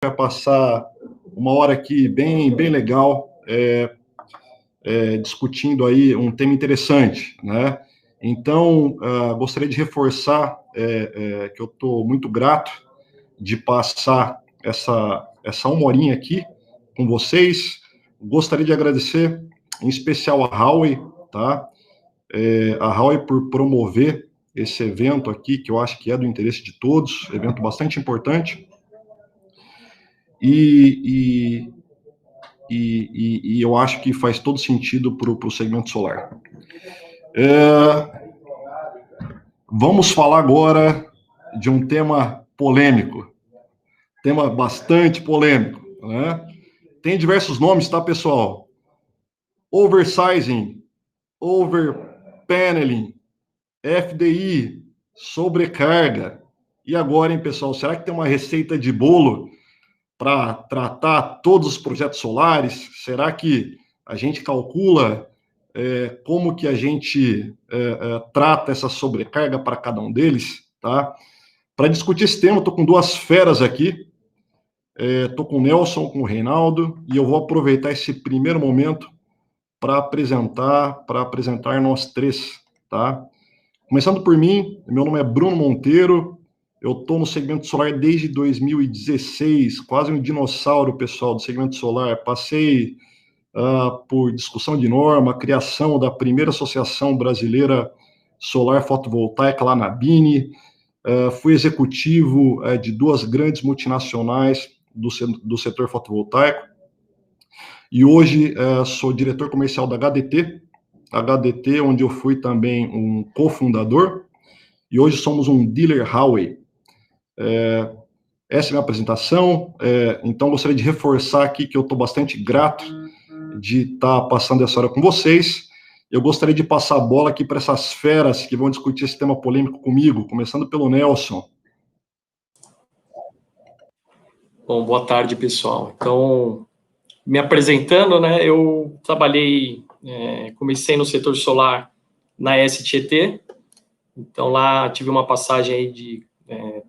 vai passar uma hora aqui bem legal, discutindo aí um tema interessante, né? Então, gostaria de reforçar que eu estou muito grato de passar essa uma horinha aqui com vocês. Gostaria de agradecer, em especial, a Huawei, tá? A Huawei por promover esse evento aqui, que eu acho que é do interesse de todos, evento bastante importante. E eu acho que faz todo sentido para o segmento solar. Vamos falar agora de um tema polêmico, tema bastante polêmico, né? Tem diversos nomes, tá, pessoal? Oversizing, overpaneling, FDI, sobrecarga. E agora, hein, pessoal? Será que tem uma receita de bolo para tratar todos os projetos solares? Será que a gente calcula como que a gente trata essa sobrecarga para cada um deles? Tá? Para discutir esse tema, estou com duas feras aqui. Estou com o Nelson, com o Reinaldo, e eu vou aproveitar esse primeiro momento para apresentar nós três. Tá? Começando por mim, meu nome é Bruno Monteiro. Eu estou no segmento solar desde 2016, quase um dinossauro, pessoal, do segmento solar. Passei por discussão de norma, criação da primeira associação brasileira solar fotovoltaica lá na BINE, fui executivo de duas grandes multinacionais do setor fotovoltaico, e hoje sou diretor comercial da HDT, onde eu fui também um cofundador, e hoje somos um dealer Huawei. Essa é a minha apresentação, então gostaria de reforçar aqui que eu estou bastante grato de estar passando essa hora com vocês. Eu gostaria de passar a bola aqui para essas feras que vão discutir esse tema polêmico comigo, começando pelo Nelson. Bom, boa tarde, pessoal. Então, me apresentando, né, eu trabalhei, comecei no setor solar na ES Tietê, então lá tive uma passagem aí de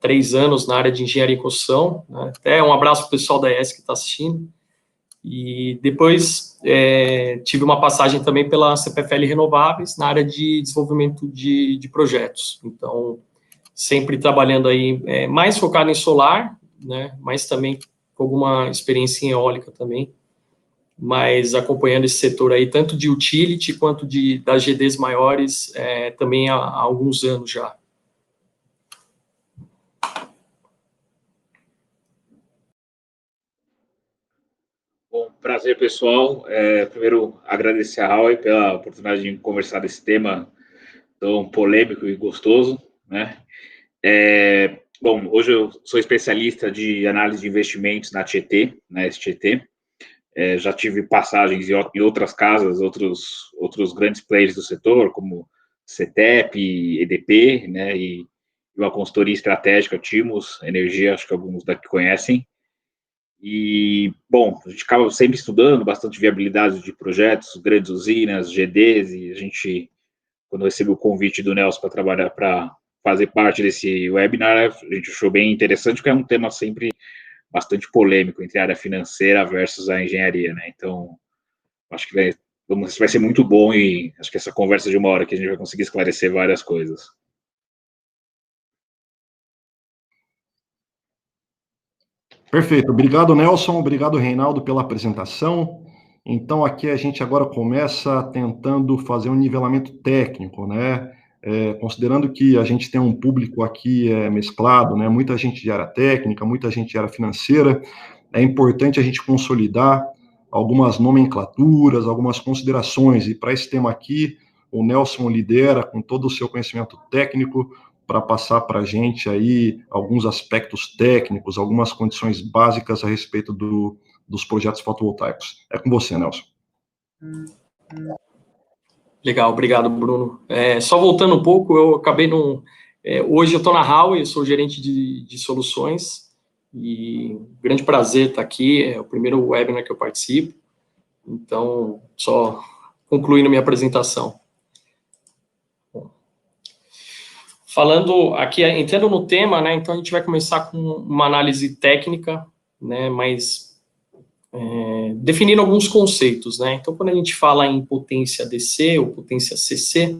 3 anos na área de engenharia e construção, né? Até um abraço para o pessoal da ES que está assistindo. E depois tive uma passagem também pela CPFL Renováveis na área de desenvolvimento de projetos. Então, sempre trabalhando aí, mais focado em solar, né, mas também com alguma experiência em eólica também, mas acompanhando esse setor aí, tanto de utility quanto das GDs maiores, também há alguns anos já. Bom, prazer, pessoal. Primeiro, agradecer a Huawei pela oportunidade de conversar desse tema tão polêmico e gostoso, né? Bom, hoje eu sou especialista de análise de investimentos na Tietê, na STT. Já tive passagens em outras casas, outros grandes players do setor, como CETEP, EDP, né? E uma consultoria estratégica, Timos Energia, acho que alguns daqui conhecem. E, bom, a gente acaba sempre estudando bastante viabilidade de projetos, grandes usinas, GDs, e a gente, quando recebeu o convite do Nelson para trabalhar, para fazer parte desse webinar, a gente achou bem interessante, porque é um tema sempre bastante polêmico entre a área financeira versus a engenharia, né? Então, acho que vai ser muito bom, e acho que essa conversa de uma hora que a gente vai conseguir esclarecer várias coisas. Perfeito. Obrigado, Nelson. Obrigado, Reinaldo, pela apresentação. Então, aqui a gente agora começa tentando fazer um nivelamento técnico, né? Considerando que a gente tem um público aqui mesclado, né? Muita gente de área técnica, muita gente de área financeira. É importante a gente consolidar algumas nomenclaturas, algumas considerações. E para esse tema aqui, o Nelson lidera com todo o seu conhecimento técnico para passar para a gente aí alguns aspectos técnicos, algumas condições básicas a respeito dos projetos fotovoltaicos. É com você, Nelson. Legal, obrigado, Bruno. Só voltando um pouco, eu acabei hoje eu estou na Huawei, eu sou gerente de soluções, e grande prazer estar aqui, é o primeiro webinar que eu participo, então, só concluindo minha apresentação. Falando aqui, entrando no tema, né, então a gente vai começar com uma análise técnica, né, mas definindo alguns conceitos, né? Então, quando a gente fala em potência DC ou potência CC,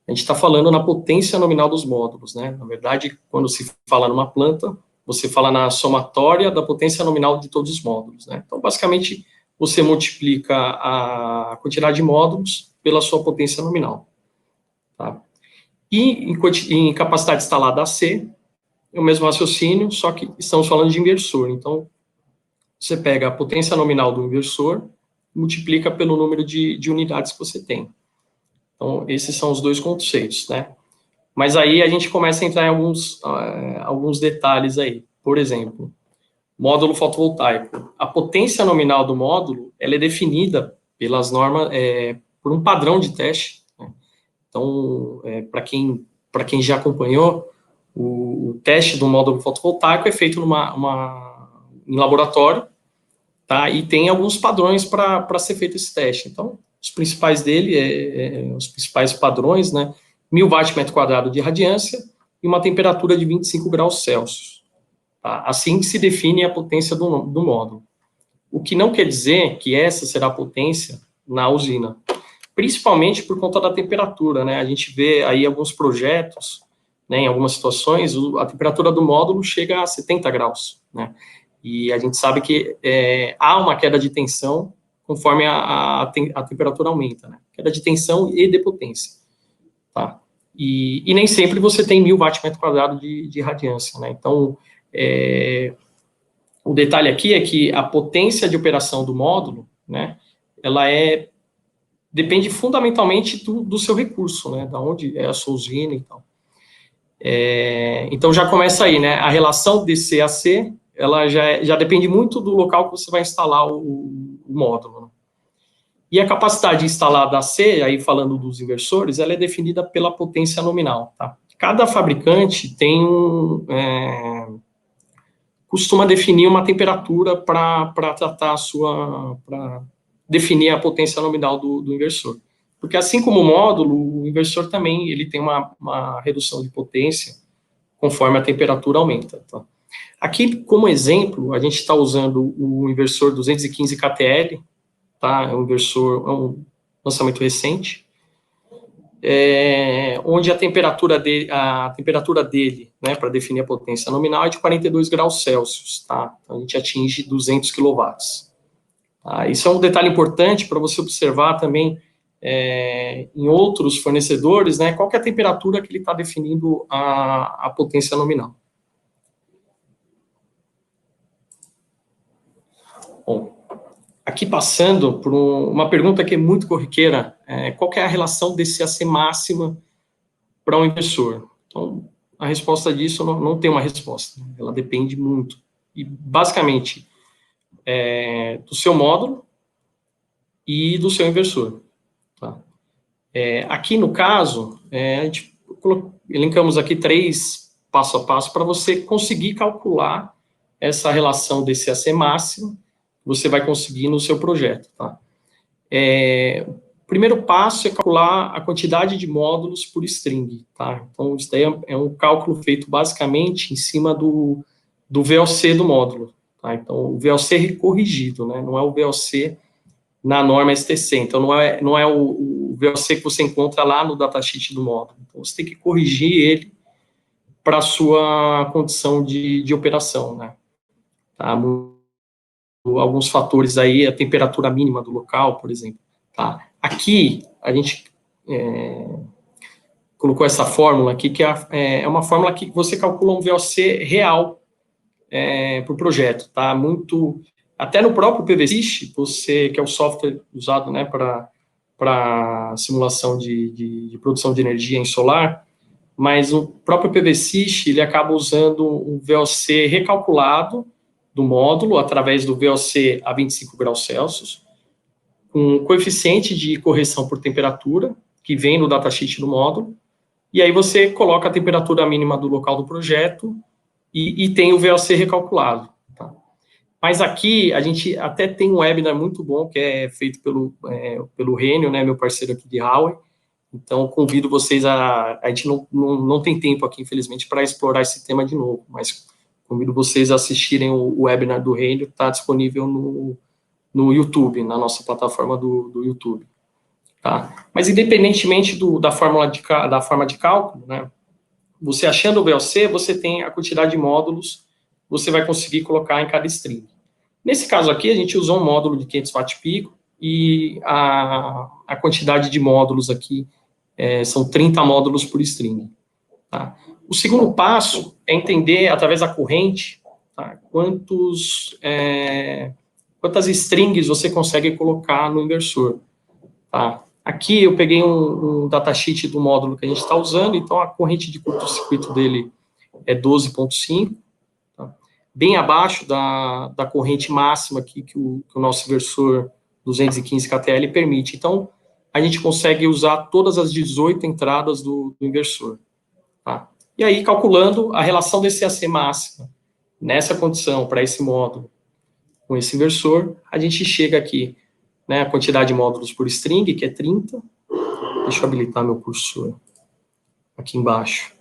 a gente está falando na potência nominal dos módulos, né? Na verdade, quando se fala numa planta, você fala na somatória da potência nominal de todos os módulos, né? Então, basicamente, você multiplica a quantidade de módulos pela sua potência nominal, tá? E em capacidade instalada AC, é o mesmo raciocínio, só que estamos falando de inversor. Então, você pega a potência nominal do inversor, multiplica pelo número de unidades que você tem. Então, esses são os dois conceitos, né? Mas aí a gente começa a entrar em alguns detalhes aí. Por exemplo, módulo fotovoltaico. A potência nominal do módulo, ela é definida pelas normas, por um padrão de teste, né? Então, para quem já acompanhou, o teste do módulo fotovoltaico é feito em laboratório, tá? E tem alguns padrões para ser feito esse teste. Então, os principais os principais padrões, né? 1000 Wm² de radiância e uma temperatura de 25 graus Celsius. Tá? Assim que se define a potência do módulo. O que não quer dizer que essa será a potência na usina, principalmente por conta da temperatura, né? A gente vê aí alguns projetos, né, em algumas situações, a temperatura do módulo chega a 70 graus, né? E a gente sabe que há uma queda de tensão conforme a temperatura aumenta, né? Queda de tensão e de potência, tá? E nem sempre você tem 1000 Wm² de radiância, né? Então, o detalhe aqui é que a potência de operação do módulo, né, ela depende fundamentalmente do seu recurso, né, da onde é a sua usina e tal. Então, já começa aí, né, a relação DC-AC, ela já depende muito do local que você vai instalar o módulo, né? E a capacidade instalada AC, aí falando dos inversores, ela é definida pela potência nominal, tá? Cada fabricante tem costuma definir uma temperatura para tratar para definir a potência nominal do inversor. Porque assim como o módulo, o inversor também ele tem uma redução de potência conforme a temperatura aumenta, tá? Aqui, como exemplo, a gente está usando o inversor 215 kTl, tá? É um lançamento recente, onde a temperatura dele, né, para definir a potência nominal, é de 42 graus Celsius, tá? Então, a gente atinge 200 kW. Tá? Isso é um detalhe importante para você observar também em outros fornecedores, né, qual que é a temperatura que ele está definindo a potência nominal. Bom, aqui passando por uma pergunta que é muito corriqueira, qual que é a relação DC-AC máxima para um inversor? Então, a resposta disso não tem uma resposta, ela depende muito. E, basicamente, do seu módulo e do seu inversor. Tá? Aqui, no caso, a gente elencamos aqui 3 passo a passo para você conseguir calcular essa relação DC-AC máxima que você vai conseguir no seu projeto. Tá? O primeiro passo é calcular a quantidade de módulos por string. Tá? Então, isso daí é um cálculo feito basicamente em cima do VOC do módulo. Tá? Então, o VOC corrigido, né? Não é o VOC na norma STC. Então, não é o VOC que você encontra lá no datasheet do módulo. Então, você tem que corrigir ele para a sua condição de operação. Né? Tá? Alguns fatores aí, a temperatura mínima do local, por exemplo. Tá? Aqui, a gente colocou essa fórmula aqui, que é uma fórmula que você calcula um VOC real para o projeto. Tá? Até no próprio PVSys, que é o software usado, né, para simulação de produção de energia em solar, mas o próprio PVSys, ele acaba usando um VOC recalculado do módulo, através do VOC a 25 graus Celsius, com coeficiente de correção por temperatura, que vem no datasheet do módulo, e aí você coloca a temperatura mínima do local do projeto e tem o VOC recalculado. Tá? Mas aqui, a gente até tem um webinar muito bom, que é feito pelo Rênio, né, meu parceiro aqui de Huawei. Então, convido vocês a gente não tem tempo aqui, infelizmente, para explorar esse tema de novo, mas convido vocês a assistirem o webinar do Hélio, está disponível no YouTube, na nossa plataforma do YouTube. Tá? Mas independentemente da forma de cálculo, né, você achando o VOC, você tem a quantidade de módulos, você vai conseguir colocar em cada string. Nesse caso aqui, a gente usou um módulo de 500 watt-pico, e a quantidade de módulos aqui são 30 módulos por string. Tá? O segundo passo é entender, através da corrente, tá, quantas strings você consegue colocar no inversor. Tá? Aqui eu peguei um datasheet do módulo que a gente está usando, então a corrente de curto-circuito dele é 12,5, tá? Bem abaixo da corrente máxima aqui que o nosso inversor 215 KTL permite. Então, a gente consegue usar todas as 18 entradas do inversor. Tá? E aí, calculando a relação DCAC máxima nessa condição, para esse módulo, com esse inversor, a gente chega aqui, né, a quantidade de módulos por string, que é 30. Deixa eu habilitar meu cursor aqui embaixo.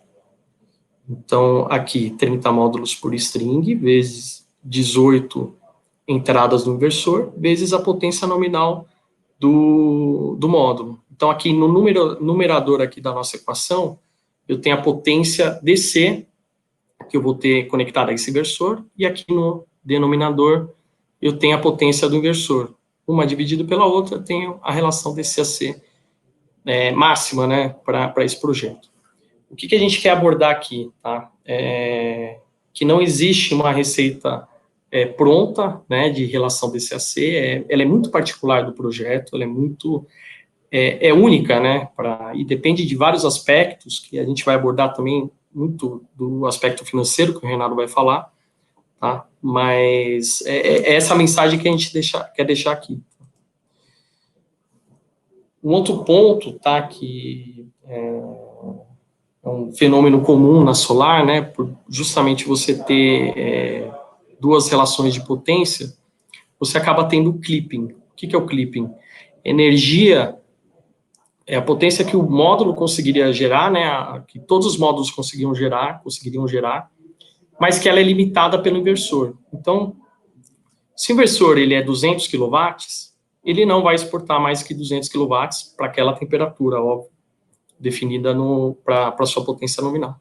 Então, aqui, 30 módulos por string, vezes 18 entradas do inversor, vezes a potência nominal do módulo. Então, aqui no numerador aqui da nossa equação, eu tenho a potência DC, que eu vou ter conectada a esse inversor, e aqui no denominador, eu tenho a potência do inversor. Uma dividida pela outra, eu tenho a relação DCAC máxima, né, para esse projeto. O que a gente quer abordar aqui, tá? Que não existe uma receita pronta, né, de relação DCAC, ela é muito particular do projeto, ela é muito única, né, e depende de vários aspectos, que a gente vai abordar também muito do aspecto financeiro, que o Renato vai falar, tá? Mas é essa a mensagem que a gente quer deixar aqui. Um outro ponto, tá, que é um fenômeno comum na solar, né, por justamente você ter duas relações de potência, você acaba tendo o clipping. O que é o clipping? Energia é a potência que o módulo conseguiria gerar, né, que todos os módulos conseguiriam gerar, mas que ela é limitada pelo inversor. Então, se o inversor ele é 200 kW, ele não vai exportar mais que 200 kW para aquela temperatura, óbvio, definida para a sua potência nominal.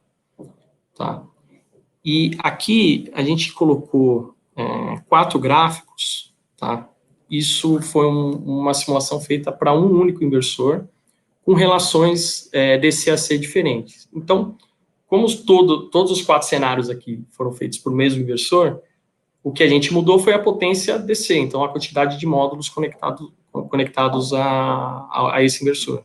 Tá? E aqui a gente colocou 4 gráficos, tá? Isso foi uma simulação feita para um único inversor, com relações DCAC diferentes. Então, como todos os 4 cenários aqui foram feitos por mesmo inversor, o que a gente mudou foi a potência DC, então a quantidade de módulos conectados a esse inversor.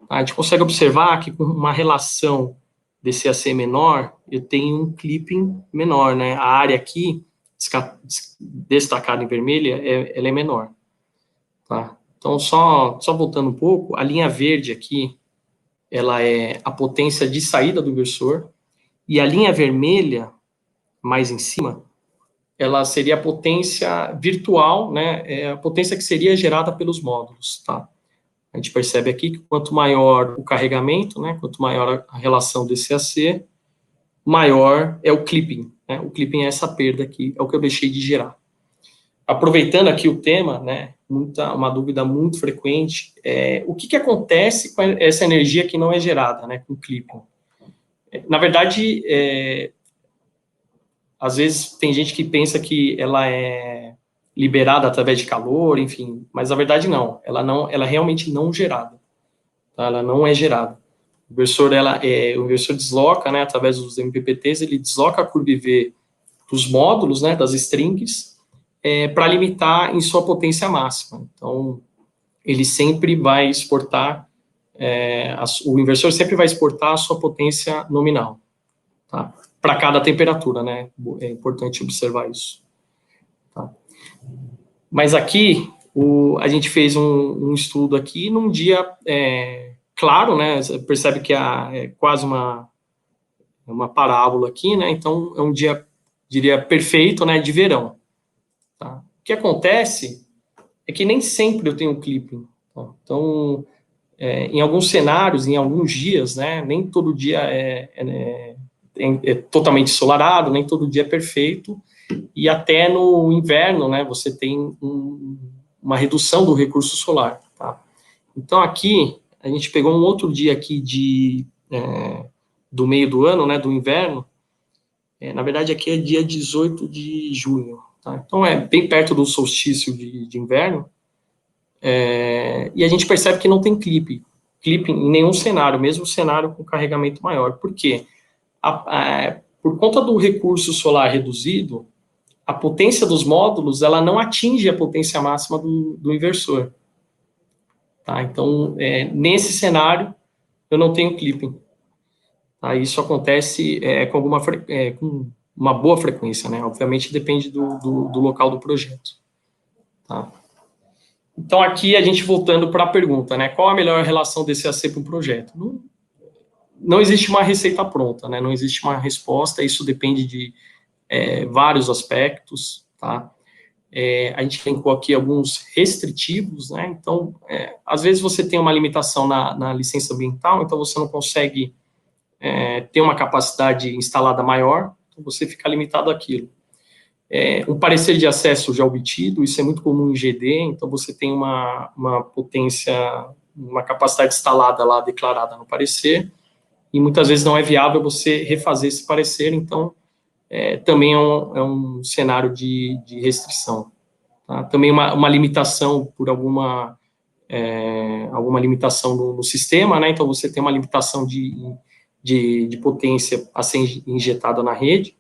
A gente consegue observar que com uma relação DCAC menor, eu tenho um clipping menor, né? A área aqui, destacada em vermelha, ela é menor. Tá? Então, só voltando um pouco, a linha verde aqui, ela é a potência de saída do inversor, e a linha vermelha, mais em cima, ela seria a potência virtual, né? A potência que seria gerada pelos módulos, tá? A gente percebe aqui que quanto maior o carregamento, né, quanto maior a relação DCAC, maior é o clipping, né? O clipping é essa perda aqui, é o que eu deixei de gerar. Aproveitando aqui o tema, né, uma dúvida muito frequente, o que acontece com essa energia que não é gerada, né, com o clipping? Na verdade, às vezes tem gente que pensa que ela é liberada através de calor, enfim, mas na verdade não, ela é realmente não gerada, tá? Ela não é gerada. O inversor desloca, né, através dos MPPTs, ele desloca a curva IV dos módulos, né, das strings, para limitar em sua potência máxima. Então, ele sempre vai exportar, o inversor sempre vai exportar a sua potência nominal, tá? Para cada temperatura, né? É importante observar isso. Tá? Mas aqui, a gente fez um estudo aqui num dia claro, né? Você percebe que é quase uma parábola aqui, né? Então, é um dia, diria, perfeito, né? De verão. Tá? O que acontece é que nem sempre eu tenho clipping. Tá? Então, em alguns cenários, em alguns dias, né? Nem todo dia é totalmente ensolarado, nem todo dia é perfeito, e até no inverno, né, você tem uma redução do recurso solar, tá? Então, aqui, a gente pegou um outro dia aqui do meio do ano, né, do inverno, na verdade, aqui é dia 18 de junho, tá? Então, é bem perto do solstício de inverno, e a gente percebe que não tem clipping em nenhum cenário, mesmo cenário com carregamento maior. Por quê? Por conta do recurso solar reduzido, a potência dos módulos, ela não atinge a potência máxima do inversor. Tá? Então, nesse cenário, eu não tenho clipping. Tá? Isso acontece com uma boa frequência, né? Obviamente, depende do local do projeto. Tá? Então, aqui, a gente voltando para a pergunta, né? Qual a melhor relação desse AC para um projeto? Não existe uma receita pronta, né? Não existe uma resposta, isso depende de vários aspectos, tá? A gente elencou aqui alguns restritivos, né? Então, às vezes você tem uma limitação na licença ambiental, então você não consegue ter uma capacidade instalada maior, então você fica limitado àquilo. Um parecer de acesso já obtido, isso é muito comum em GD, então você tem uma potência, uma capacidade instalada lá declarada no parecer, e muitas vezes não é viável você refazer esse parecer, então também é um cenário de restrição. Tá? Também uma limitação por alguma limitação no sistema, né? Então você tem uma limitação de potência a ser injetada na rede,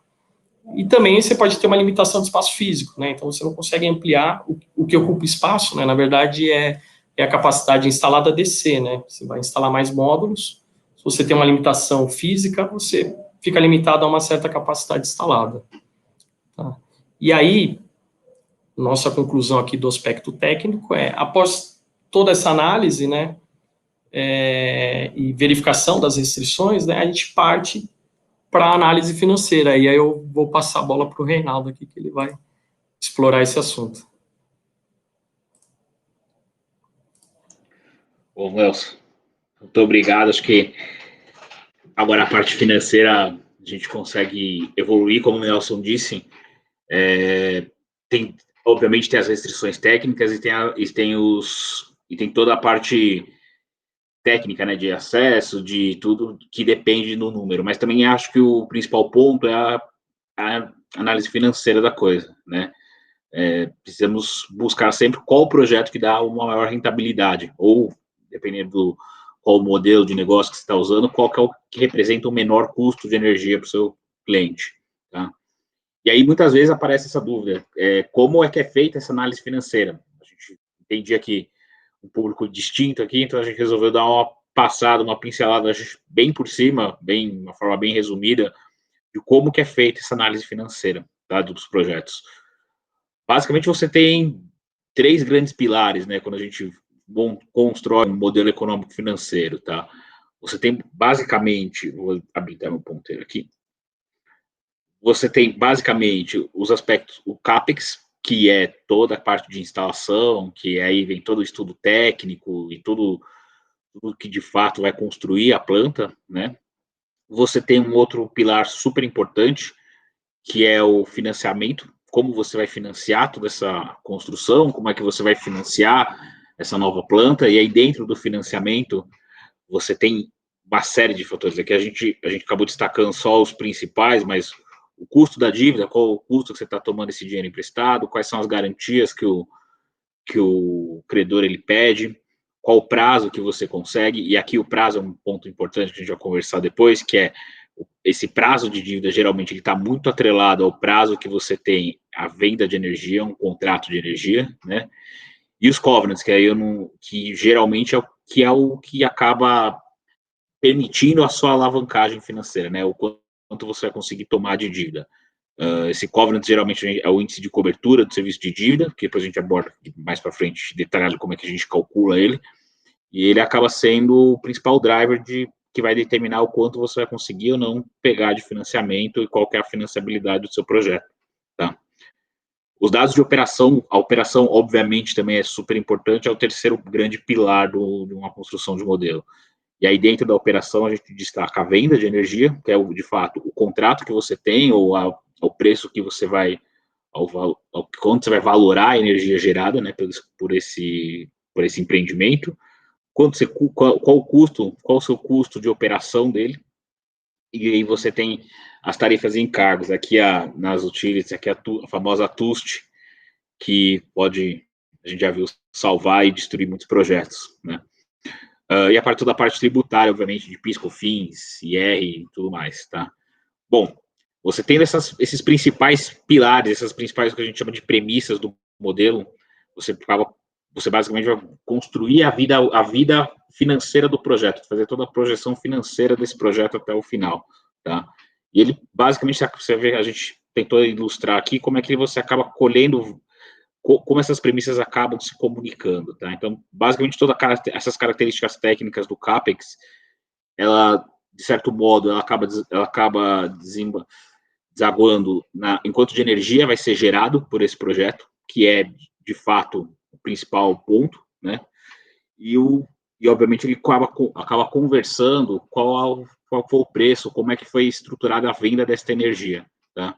e também você pode ter uma limitação de espaço físico, né? Então você não consegue ampliar o que ocupa espaço, né? Na verdade é a capacidade instalada DC, né? Você vai instalar mais módulos, se você tem uma limitação física, você fica limitado a uma certa capacidade instalada. Tá? E aí, nossa conclusão aqui do aspecto técnico após toda essa análise, né, e verificação das restrições, né, a gente parte para a análise financeira, e aí eu vou passar a bola para o Reinaldo aqui, que ele vai explorar esse assunto. Bom, Nelson, muito obrigado. Acho que agora a parte financeira a gente consegue evoluir, como o Nelson disse. Obviamente tem as restrições técnicas e tem toda a parte técnica, né, de acesso, de tudo que depende do número. Mas também acho que o principal ponto é a análise financeira da coisa, né? Precisamos buscar sempre qual projeto que dá uma maior rentabilidade, ou, dependendo do qual modelo de negócio que você está usando, qual que é o que representa o menor custo de energia para o seu cliente, tá? E aí, muitas vezes, aparece essa dúvida, como é que é feita essa análise financeira? A gente entendia que um público distinto aqui, então a gente resolveu dar uma passada, uma pincelada bem por cima, uma forma bem resumida, de como que é feita essa análise financeira, tá, dos projetos. Basicamente, você tem 3 grandes pilares, né, quando a gente constrói um modelo econômico financeiro, tá? Você tem, basicamente, vou habilitar meu ponteiro aqui, você tem, basicamente, os aspectos, o CAPEX, que é toda a parte de instalação, que aí vem todo o estudo técnico e tudo que, de fato, vai construir a planta, né? Você tem um outro pilar super importante, que é o financiamento, como você vai financiar toda essa construção, como é que você vai financiar essa nova planta, e aí dentro do financiamento você tem uma série de fatores. Aqui a gente acabou destacando só os principais, mas o custo da dívida, qual o custo que você está tomando esse dinheiro emprestado, quais são as garantias que o credor ele pede, qual o prazo que você consegue, e aqui o prazo é um ponto importante que a gente vai conversar depois, que é esse prazo de dívida, geralmente ele está muito atrelado ao prazo que você tem a venda de energia, um contrato de energia, né? E os covenants, que geralmente é o que acaba permitindo a sua alavancagem financeira, né? O quanto você vai conseguir tomar de dívida. Esse covenant geralmente é o índice de cobertura do serviço de dívida, que depois a gente aborda mais para frente, detalhado como é que a gente calcula ele, e ele acaba sendo o principal driver que vai determinar o quanto você vai conseguir ou não pegar de financiamento e qual que é a financiabilidade do seu projeto, tá? Os dados de operação, a operação, obviamente, também é super importante, é o terceiro grande pilar de uma construção de modelo. E aí, dentro da operação, a gente destaca a venda de energia, que é, de fato, o contrato que você tem, ou ao preço que você vai, quanto você vai valorar a energia gerada, né, por esse empreendimento, qual o custo, qual o seu custo de operação dele, e aí você tem as tarifas e encargos. Aqui nas utilities, aqui a famosa TUST, que a gente já viu salvar e destruir muitos projetos, né? E a toda a parte tributária, obviamente, de PIS, COFINS, IR e tudo mais, tá? Bom, você tem esses principais pilares, essas principais que a gente chama de premissas do modelo, você basicamente vai construir a vida financeira do projeto, fazer toda a projeção financeira desse projeto até o final, tá? E ele, basicamente, você vê, a gente tentou ilustrar aqui como é que você acaba colhendo, como essas premissas acabam se comunicando, tá? Então, basicamente, essas características técnicas do CAPEX, ela, de certo modo, ela acaba desaguando enquanto de energia vai ser gerado por esse projeto, que é, de fato, o principal ponto, né? E obviamente, ele acaba conversando qual foi o preço, como é que foi estruturada a venda desta energia, tá?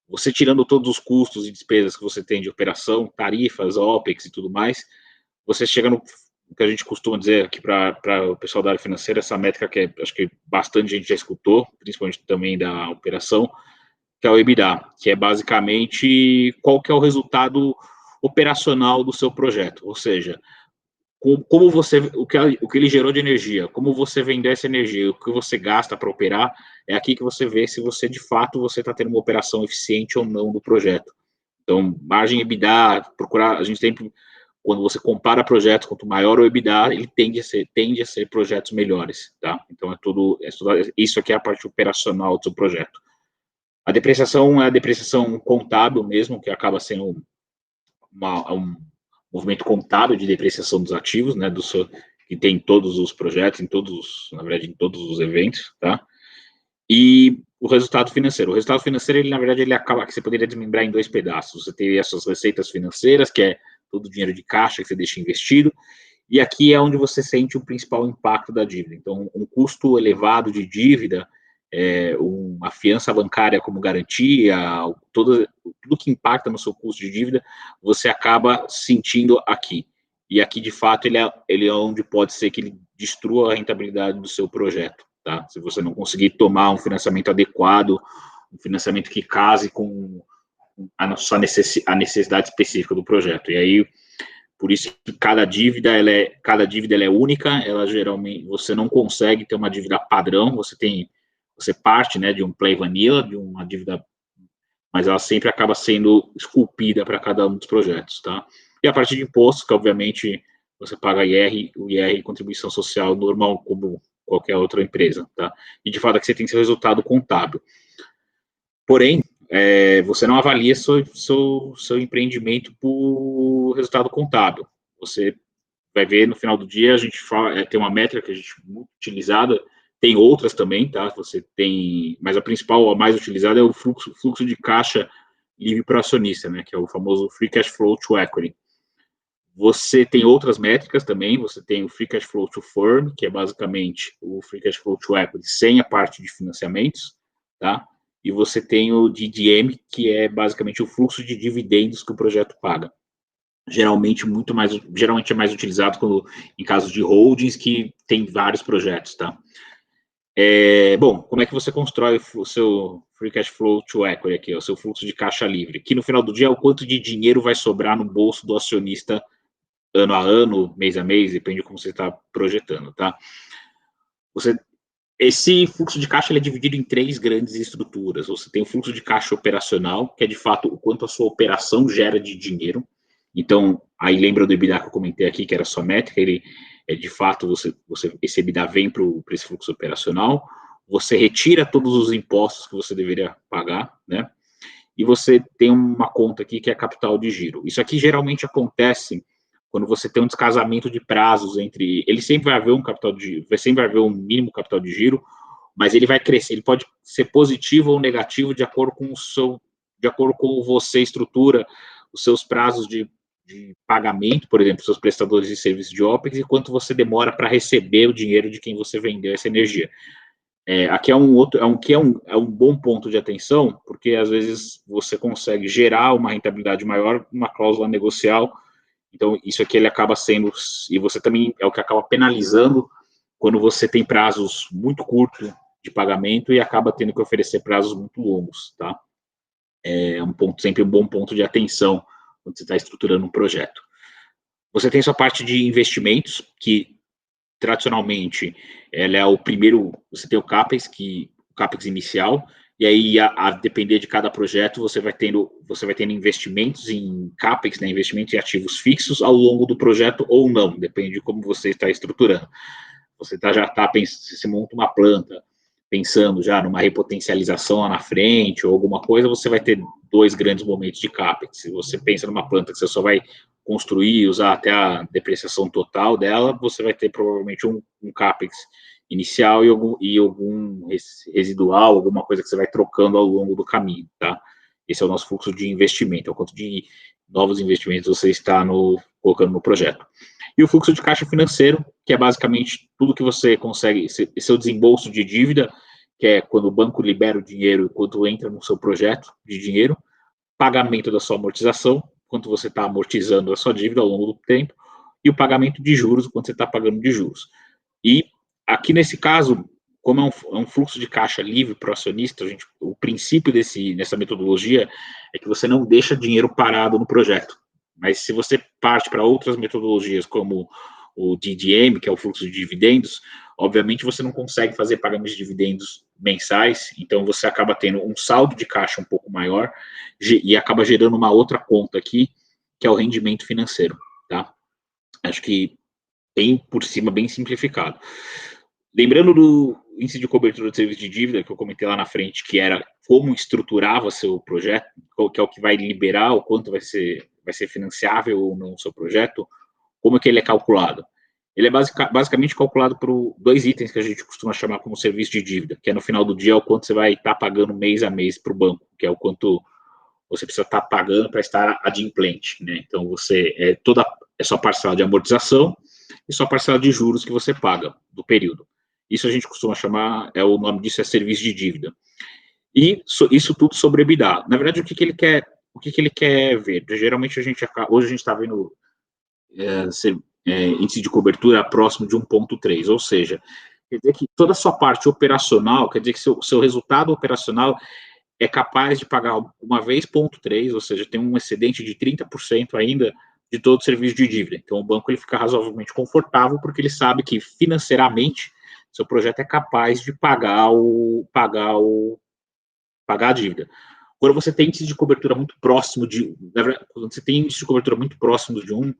Você tirando todos os custos e despesas que você tem de operação, tarifas, OPEX e tudo mais, você chega no que a gente costuma dizer aqui para o pessoal da área financeira, essa métrica que acho que bastante gente já escutou, principalmente também da operação, que é o EBITDA, que é basicamente qual que é o resultado operacional do seu projeto, ou seja, como o que ele gerou de energia, como você vendeu essa energia, o que você gasta para operar, é aqui que você vê se você, de fato, você está tendo uma operação eficiente ou não do projeto. Então, margem EBITDA, a gente sempre, quando você compara projetos, quanto maior o EBITDA, ele tende a ser projetos melhores, tá? Então, isso aqui é a parte operacional do seu projeto. A depreciação é a depreciação contábil mesmo, que acaba sendo um movimento contábil de depreciação dos ativos, né, que tem em todos os projetos, na verdade, em todos os eventos, tá? E o resultado financeiro. O resultado financeiro, ele, na verdade, ele acaba, que você poderia desmembrar em dois pedaços. Você teria as suas receitas financeiras, que é todo o dinheiro de caixa que você deixa investido, e aqui é onde você sente o principal impacto da dívida. Então, um custo elevado de dívida, uma fiança bancária como garantia, tudo que impacta no seu custo de dívida, você acaba sentindo aqui. E aqui, de fato, ele é onde pode ser que ele destrua a rentabilidade do seu projeto, tá? Se você não conseguir tomar um financiamento adequado, um financiamento que case com a necessidade específica do projeto. E aí, por isso que cada dívida ela é única, ela geralmente, você não consegue ter uma dívida padrão, você parte, né, de um play vanilla, de uma dívida, mas ela sempre acaba sendo esculpida para cada um dos projetos, tá? E a parte de impostos, que obviamente você paga o IR, contribuição social normal, como qualquer outra empresa, tá? E de fato aqui você tem seu resultado contábil. Porém, você não avalia seu empreendimento por resultado contábil. Você vai ver no final do dia, a gente tem uma métrica que a gente muito utilizada, tem outras também, tá? Mas a principal, a mais utilizada é o fluxo de caixa livre para acionista, né? Que é o famoso Free Cash Flow to Equity. Você tem outras métricas também, você tem o Free Cash Flow to Firm, que é basicamente o Free Cash Flow to Equity sem a parte de financiamentos, tá? E você tem o DDM, que é basicamente o fluxo de dividendos que o projeto paga. Geralmente é mais utilizado em casos de holdings que tem vários projetos, tá? Bom, como é que você constrói o seu Free Cash Flow to Equity aqui, o seu fluxo de caixa livre? Que no final do dia é o quanto de dinheiro vai sobrar no bolso do acionista ano a ano, mês a mês, depende de como você está projetando, tá? Esse fluxo de caixa ele é dividido em 3 grandes estruturas. Você tem o fluxo de caixa operacional, que é de fato o quanto a sua operação gera de dinheiro. Então, aí lembra do EBITDA que eu comentei aqui, que era a sua métrica, ele é de fato, esse EBITDA vem para esse fluxo operacional, você retira todos os impostos que você deveria pagar, né? E você tem uma conta aqui que é capital de giro. Isso aqui geralmente acontece quando você tem um descasamento de prazos ele sempre vai haver um capital de giro, sempre vai haver um mínimo capital de giro, mas ele vai crescer, ele pode ser positivo ou negativo de acordo com você estrutura os seus prazos de de pagamento, por exemplo, seus prestadores de serviço de OPEX, e quanto você demora para receber o dinheiro de quem você vendeu essa energia. Aqui é um bom ponto de atenção, porque às vezes você consegue gerar uma rentabilidade maior numa cláusula negocial. Então, isso aqui ele acaba sendo, e você também é o que acaba penalizando quando você tem prazos muito curtos de pagamento e acaba tendo que oferecer prazos muito longos, tá? Sempre um bom ponto de atenção quando você está estruturando um projeto. Você tem sua parte de investimentos, que tradicionalmente ela é o primeiro, você tem o CAPEX inicial, e aí a depender de cada projeto você vai tendo investimentos em CAPEX, né, investimentos em ativos fixos ao longo do projeto ou não, depende de como você está estruturando. Você se monta uma planta pensando já numa repotencialização lá na frente ou alguma coisa, você vai ter 2 grandes momentos de CAPEX. Se você pensa numa planta que você só vai construir e usar até a depreciação total dela, você vai ter provavelmente um CAPEX inicial e algum residual, alguma coisa que você vai trocando ao longo do caminho, tá? Esse é o nosso fluxo de investimento, é o quanto de novos investimentos você está colocando no projeto. E o fluxo de caixa financeiro, que é basicamente tudo que você consegue, seu desembolso de dívida, que é quando o banco libera o dinheiro e quando entra no seu projeto de dinheiro, pagamento da sua amortização, quanto você está amortizando a sua dívida ao longo do tempo, e o pagamento de juros, quanto você está pagando de juros. E aqui nesse caso, como é um fluxo de caixa livre para o acionista, o princípio dessa metodologia é que você não deixa dinheiro parado no projeto. Mas se você parte para outras metodologias, como o DDM, que é o fluxo de dividendos, obviamente você não consegue fazer pagamentos de dividendos mensais, então você acaba tendo um saldo de caixa um pouco maior e acaba gerando uma outra conta aqui, que é o rendimento financeiro, tá? Acho que bem por cima, bem simplificado. Lembrando do índice de cobertura de serviço de dívida, que eu comentei lá na frente, que era como estruturava seu projeto, que é o que vai liberar o quanto vai ser financiável ou não o seu projeto, como é que ele é calculado? Ele é basicamente calculado por 2 itens que a gente costuma chamar como serviço de dívida, que é no final do dia o quanto você vai estar pagando mês a mês para o banco, que é o quanto você precisa estar pagando para estar adimplente, né? Então, é sua parcela de amortização e sua parcela de juros que você paga do período. Isso a gente costuma chamar, o nome disso é serviço de dívida. E isso tudo sobre EBITDA. Na verdade, o que ele quer ver? Geralmente, hoje a gente está vendo índice de cobertura próximo de 1,3, ou seja, quer dizer que toda a sua parte operacional, quer dizer que seu resultado operacional é capaz de pagar uma vez 0,3, ou seja, tem um excedente de 30% ainda de todo o serviço de dívida. Então, o banco ele fica razoavelmente confortável porque ele sabe que financeiramente seu projeto é capaz de pagar a dívida. Quando você tem índice de cobertura muito próximo quando você tem índice de cobertura muito próximo de 1,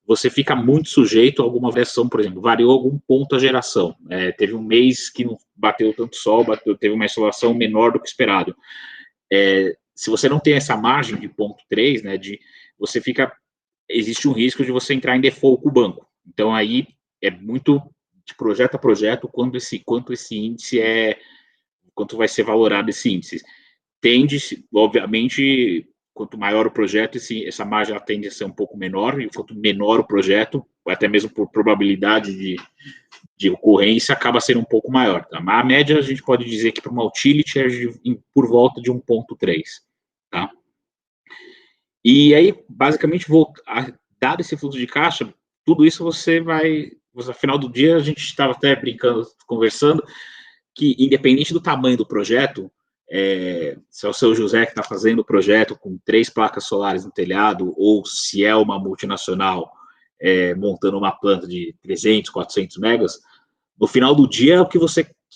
você fica muito sujeito a alguma variação, por exemplo, variou algum ponto a geração. Teve um mês que não bateu tanto sol, teve uma insolação menor do que esperado. Se você não tem essa margem de 0,3, né, existe um risco de você entrar em default com o banco. Então, aí é muito de projeto a projeto quanto esse índice quanto vai ser valorado esse índice. Obviamente, quanto maior o projeto, essa margem tende a ser um pouco menor, e quanto menor o projeto, até mesmo por probabilidade de ocorrência, acaba sendo um pouco maior. Tá? Mas a média, a gente pode dizer que para uma utility é por volta de 1,3. Tá? E aí, basicamente, dado esse fluxo de caixa, tudo isso no final do dia, a gente estava até brincando, conversando, que independente do tamanho do projeto, se é o seu José que está fazendo o projeto com 3 placas solares no telhado, ou se é uma multinacional montando uma planta de 300, 400 megas, no final do dia, o que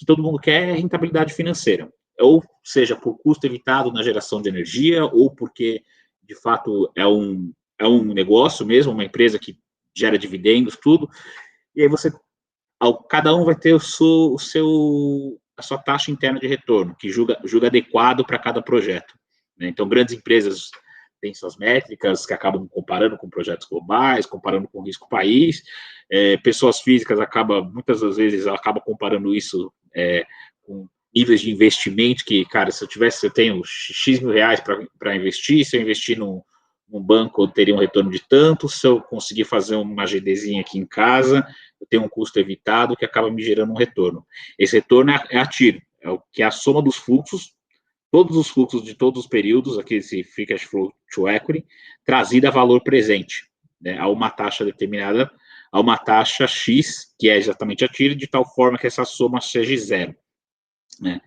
todo mundo quer é rentabilidade financeira. Ou seja, por custo evitado na geração de energia, ou porque, de fato, é um negócio mesmo, uma empresa que gera dividendos, tudo. E aí cada um vai ter a sua taxa interna de retorno, que julga adequado para cada projeto. Né? Então, grandes empresas têm suas métricas que acabam comparando com projetos globais, comparando com o risco país. Pessoas físicas muitas das vezes, acabam comparando isso com níveis de investimento que, cara, se eu tenho X mil reais para investir, se eu investir num banco eu teria um retorno de tanto, se eu conseguir fazer uma GDzinha aqui em casa, eu tenho um custo evitado que acaba me gerando um retorno. Esse retorno é a TIR, é o que é a soma dos fluxos, todos os fluxos de todos os períodos, aqui esse Free Cash Flow to Equity, trazida a valor presente, né, a uma taxa determinada, a uma taxa X, que é exatamente a TIR, de tal forma que essa soma seja zero, né?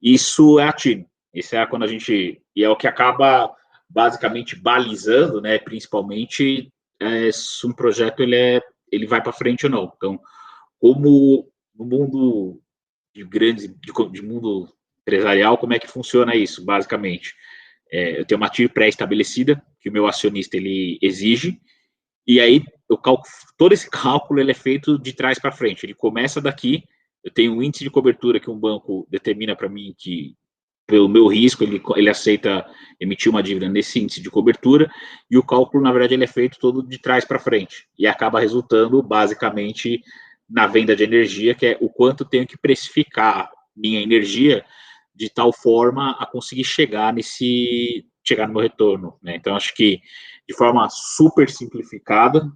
Isso é a TIR, isso é quando a gente, e é o que acaba basicamente balizando, né, principalmente se um projeto ele vai para frente ou não. Então, como no mundo de mundo empresarial, como é que funciona isso, basicamente? Eu tenho uma TIR pré-estabelecida, que o meu acionista ele exige, e aí todo esse cálculo ele é feito de trás para frente. Ele começa daqui, eu tenho um índice de cobertura que um banco determina para mim que, pelo meu risco, ele aceita emitir uma dívida nesse índice de cobertura, e o cálculo, na verdade, ele é feito todo de trás para frente, e acaba resultando, basicamente, na venda de energia, que é o quanto eu tenho que precificar minha energia de tal forma a conseguir chegar no meu retorno, né? Então, acho que, de forma super simplificada,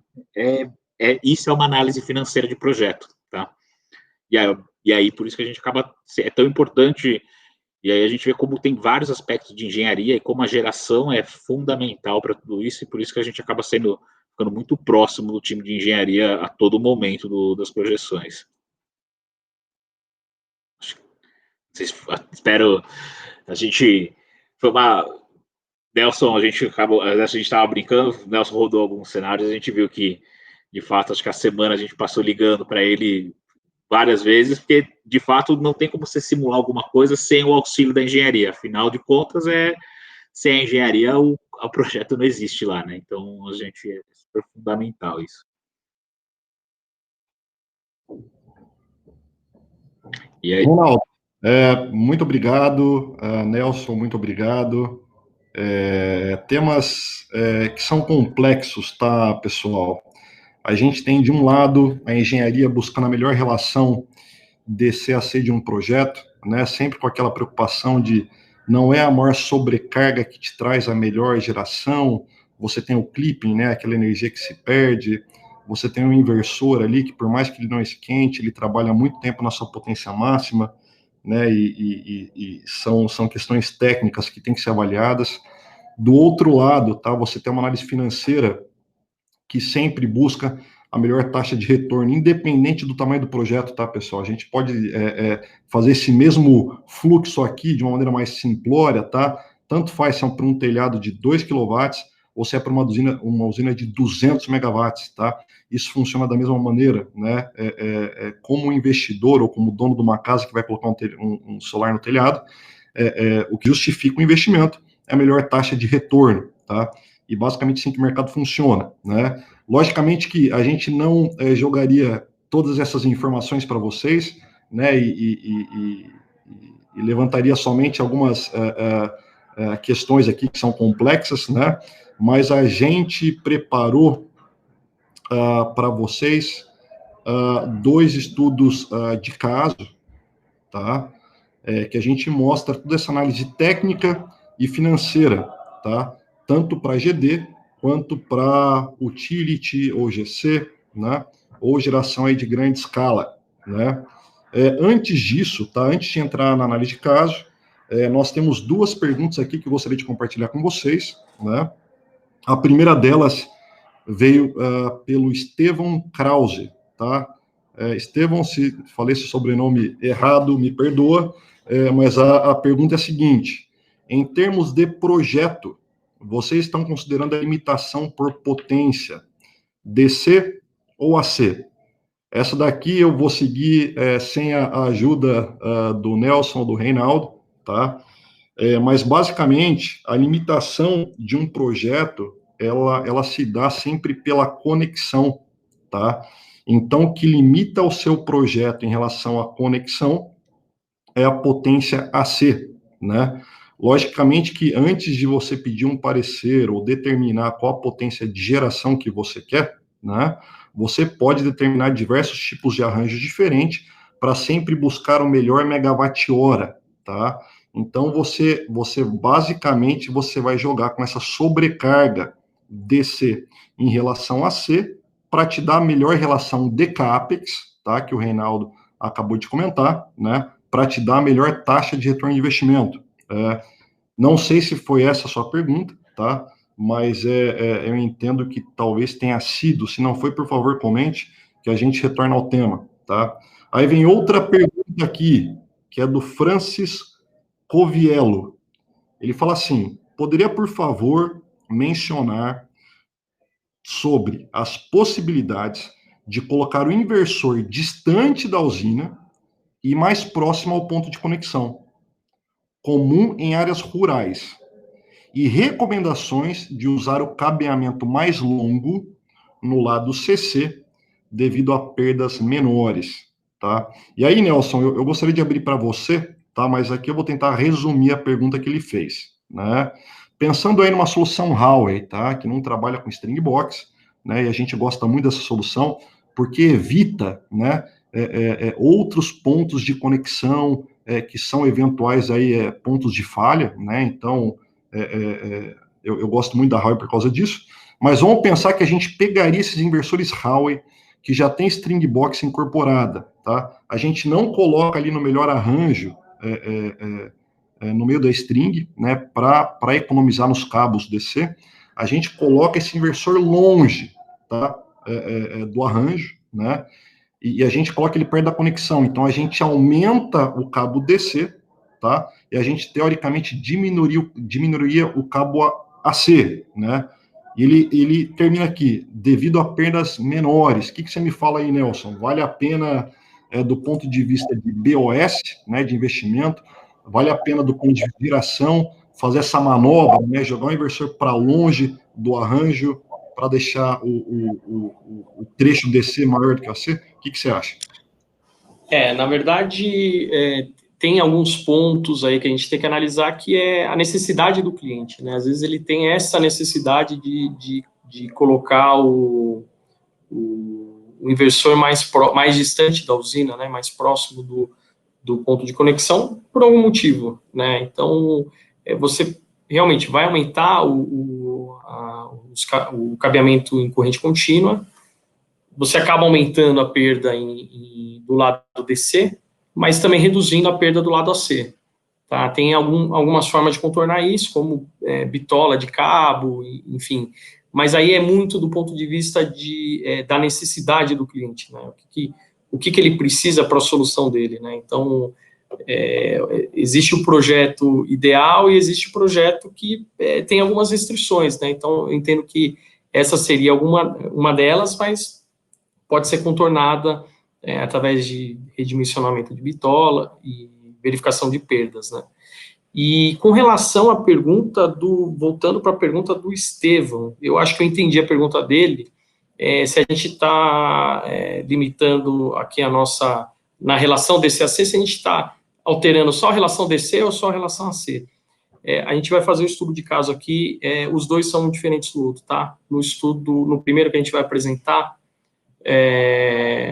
isso é uma análise financeira de projeto, tá? E aí, por isso que a gente acaba, é tão importante, e aí a gente vê como tem vários aspectos de engenharia e como a geração é fundamental para tudo isso, e por isso que a gente acaba ficando muito próximo do time de engenharia a todo momento das projeções. Espero, a gente, foi uma, Nelson, a gente estava brincando, o Nelson rodou alguns cenários, a gente viu que, de fato, acho que a semana a gente passou ligando para ele várias vezes, porque, de fato, não tem como você simular alguma coisa sem o auxílio da engenharia. Afinal de contas, sem a engenharia, o projeto não existe lá, né? Então, a gente é super fundamental isso. E aí... Ronaldo, muito obrigado. Nelson, muito obrigado. Temas que são complexos, tá, pessoal? A gente tem, de um lado, a engenharia buscando a melhor relação DC a C de um projeto, né? Sempre com aquela preocupação de não é a maior sobrecarga que te traz a melhor geração, você tem o clipping, né? Aquela energia que se perde, você tem um inversor ali que, por mais que ele não esquente, ele trabalha muito tempo na sua potência máxima, né? E são questões técnicas que têm que ser avaliadas. Do outro lado, tá? Você tem uma análise financeira que sempre busca a melhor taxa de retorno, independente do tamanho do projeto, tá, pessoal? A gente pode fazer esse mesmo fluxo aqui de uma maneira mais simplória, tá? Tanto faz se é para um telhado de 2 kW ou se é para uma usina de 200 megawatts, tá? Isso funciona da mesma maneira, né? Como investidor ou como dono de uma casa que vai colocar um solar no telhado, o que justifica o investimento é a melhor taxa de retorno, tá? E basicamente assim que o mercado funciona, né? Logicamente que a gente não jogaria todas essas informações para vocês, né? E levantaria somente algumas questões aqui que são complexas, né? Mas a gente preparou para vocês 2 estudos de caso, tá? Que a gente mostra toda essa análise técnica e financeira, tá? Tanto para GD quanto para utility ou GC, né? Ou geração aí de grande escala, né? Antes disso, tá? Antes de entrar na análise de caso, nós temos 2 perguntas aqui que eu gostaria de compartilhar com vocês, né? A primeira delas veio pelo Estevão Krause, tá? Estevão, se falei esse sobrenome errado, me perdoa, mas a pergunta é a seguinte: em termos de projeto, vocês estão considerando a limitação por potência DC ou AC? Essa daqui eu vou seguir sem a ajuda do Nelson ou do Reinaldo, tá? Mas, basicamente, a limitação de um projeto, ela se dá sempre pela conexão, tá? Então, o que limita o seu projeto em relação à conexão é a potência AC, né? Logicamente que antes de você pedir um parecer ou determinar qual a potência de geração que você quer, né? Você pode determinar diversos tipos de arranjos diferentes para sempre buscar o melhor megawatt-hora, tá? Então, você basicamente, você vai jogar com essa sobrecarga DC em relação a C, para te dar a melhor relação de CAPEX, tá, que o Reinaldo acabou de comentar, né, para te dar a melhor taxa de retorno de investimento. Não sei se foi essa a sua pergunta, tá, mas eu entendo que talvez tenha sido. Se não foi, por favor, comente, que a gente retorna ao tema, tá? Aí vem outra pergunta aqui, que é do Francis Coviello. Ele fala assim: poderia, por favor, mencionar sobre as possibilidades de colocar o inversor distante da usina e mais próximo ao ponto de conexão, comum em áreas rurais, e recomendações de usar o cabeamento mais longo no lado CC, devido a perdas menores, tá? E aí, Nelson, eu gostaria de abrir para você, tá? Mas aqui eu vou tentar resumir a pergunta que ele fez, né? Pensando aí numa solução Huawei, tá? Que não trabalha com string box, né? E a gente gosta muito dessa solução porque evita, né? Outros pontos de conexão que são eventuais aí pontos de falha, né? Então eu gosto muito da Huawei por causa disso. Mas vamos pensar que a gente pegaria esses inversores Huawei que já tem string box incorporada, tá? A gente não coloca ali no melhor arranjo no meio da string, né, para economizar nos cabos DC, a gente coloca esse inversor longe, tá, do arranjo, né, e a gente coloca ele perto da conexão. Então a gente aumenta o cabo DC, tá, e a gente teoricamente diminuiria o cabo AC, né. E ele termina aqui: devido a perdas menores. O que você me fala aí, Nelson? Vale a pena do ponto de vista de BOS, né, de investimento? Vale a pena do ponto de geração fazer essa manobra, né, jogar o inversor para longe do arranjo para deixar o trecho DC maior do que o AC? O que você acha? Na verdade, tem alguns pontos aí que a gente tem que analisar, que é a necessidade do cliente, né? Às vezes ele tem essa necessidade de colocar o inversor mais distante da usina, né? Mais próximo do ponto de conexão, por algum motivo, né? Então, você realmente vai aumentar o cabeamento em corrente contínua, você acaba aumentando a perda do lado DC, mas também reduzindo a perda do lado AC. Tá? Tem algumas formas de contornar isso, como bitola de cabo, enfim. Mas aí é muito do ponto de vista da necessidade do cliente, né? O que ele precisa para a solução dele, né? Então, existe o projeto ideal e existe o projeto que tem algumas restrições, né? Então, eu entendo que essa seria uma delas, mas pode ser contornada através de redimensionamento de bitola e verificação de perdas, né? E com relação à pergunta voltando para a pergunta do Estevão, eu acho que eu entendi a pergunta dele, se a gente está limitando aqui na relação DC-AC, se a gente está alterando só a relação DC ou só a relação AC. A gente vai fazer o estudo de caso aqui, os dois são diferentes do outro, tá? No primeiro que a gente vai apresentar,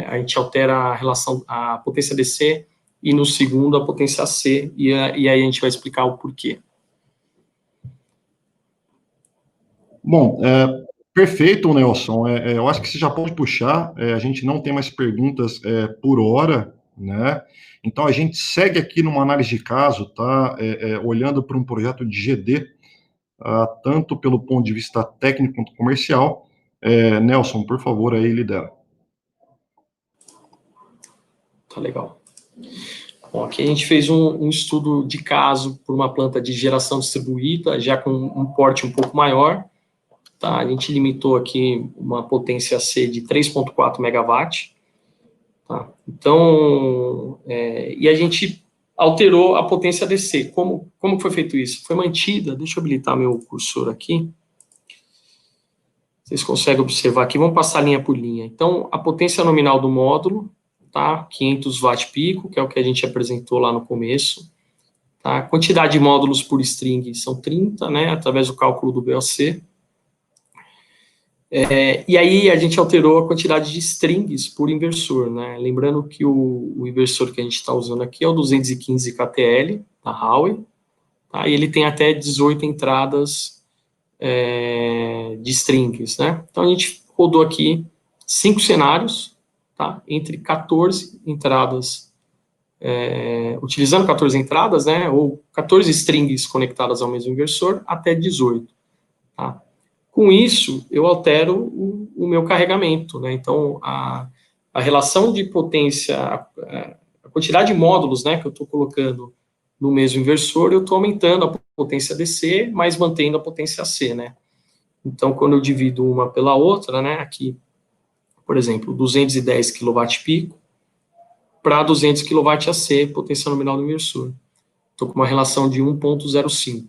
a gente altera a potência DC, e no segundo a potência AC, e aí a gente vai explicar o porquê. Bom, perfeito, Nelson. Eu acho que você já pode puxar, a gente não tem mais perguntas por hora, né? Então a gente segue aqui numa análise de caso, tá? Olhando para um projeto de GD, tanto pelo ponto de vista técnico quanto comercial. Nelson, por favor, aí lidera. Tá legal. Bom, aqui a gente fez um estudo de caso por uma planta de geração distribuída, já com um porte um pouco maior, tá? A gente limitou aqui uma potência C de 3,4 megawatt, tá? Então, e a gente alterou a potência DC. Como foi feito isso? Foi mantida, deixa eu habilitar meu cursor aqui, vocês conseguem observar aqui, vamos passar linha por linha. Então, a potência nominal do módulo, tá? 500 watt pico, que é o que a gente apresentou lá no começo. Tá? A quantidade de módulos por string são 30, né? Através do cálculo do BOC. E aí a gente alterou a quantidade de strings por inversor, né? Lembrando que o inversor que a gente está usando aqui é o 215 KTL, da Huawei, tá? E ele tem até 18 entradas de strings, né? Então, a gente rodou aqui 5 cenários, tá? Entre 14 entradas, utilizando 14 entradas, né? Ou 14 strings conectadas ao mesmo inversor, até 18, tá? Com isso, eu altero o meu carregamento, né? Então, a relação de potência, a quantidade de módulos, né, que eu estou colocando no mesmo inversor, eu estou aumentando a potência DC, mas mantendo a potência AC, né? Então, quando eu divido uma pela outra, né, aqui, por exemplo, 210 kW para 200 kW AC, potência nominal do inversor. Estou com uma relação de 1,05.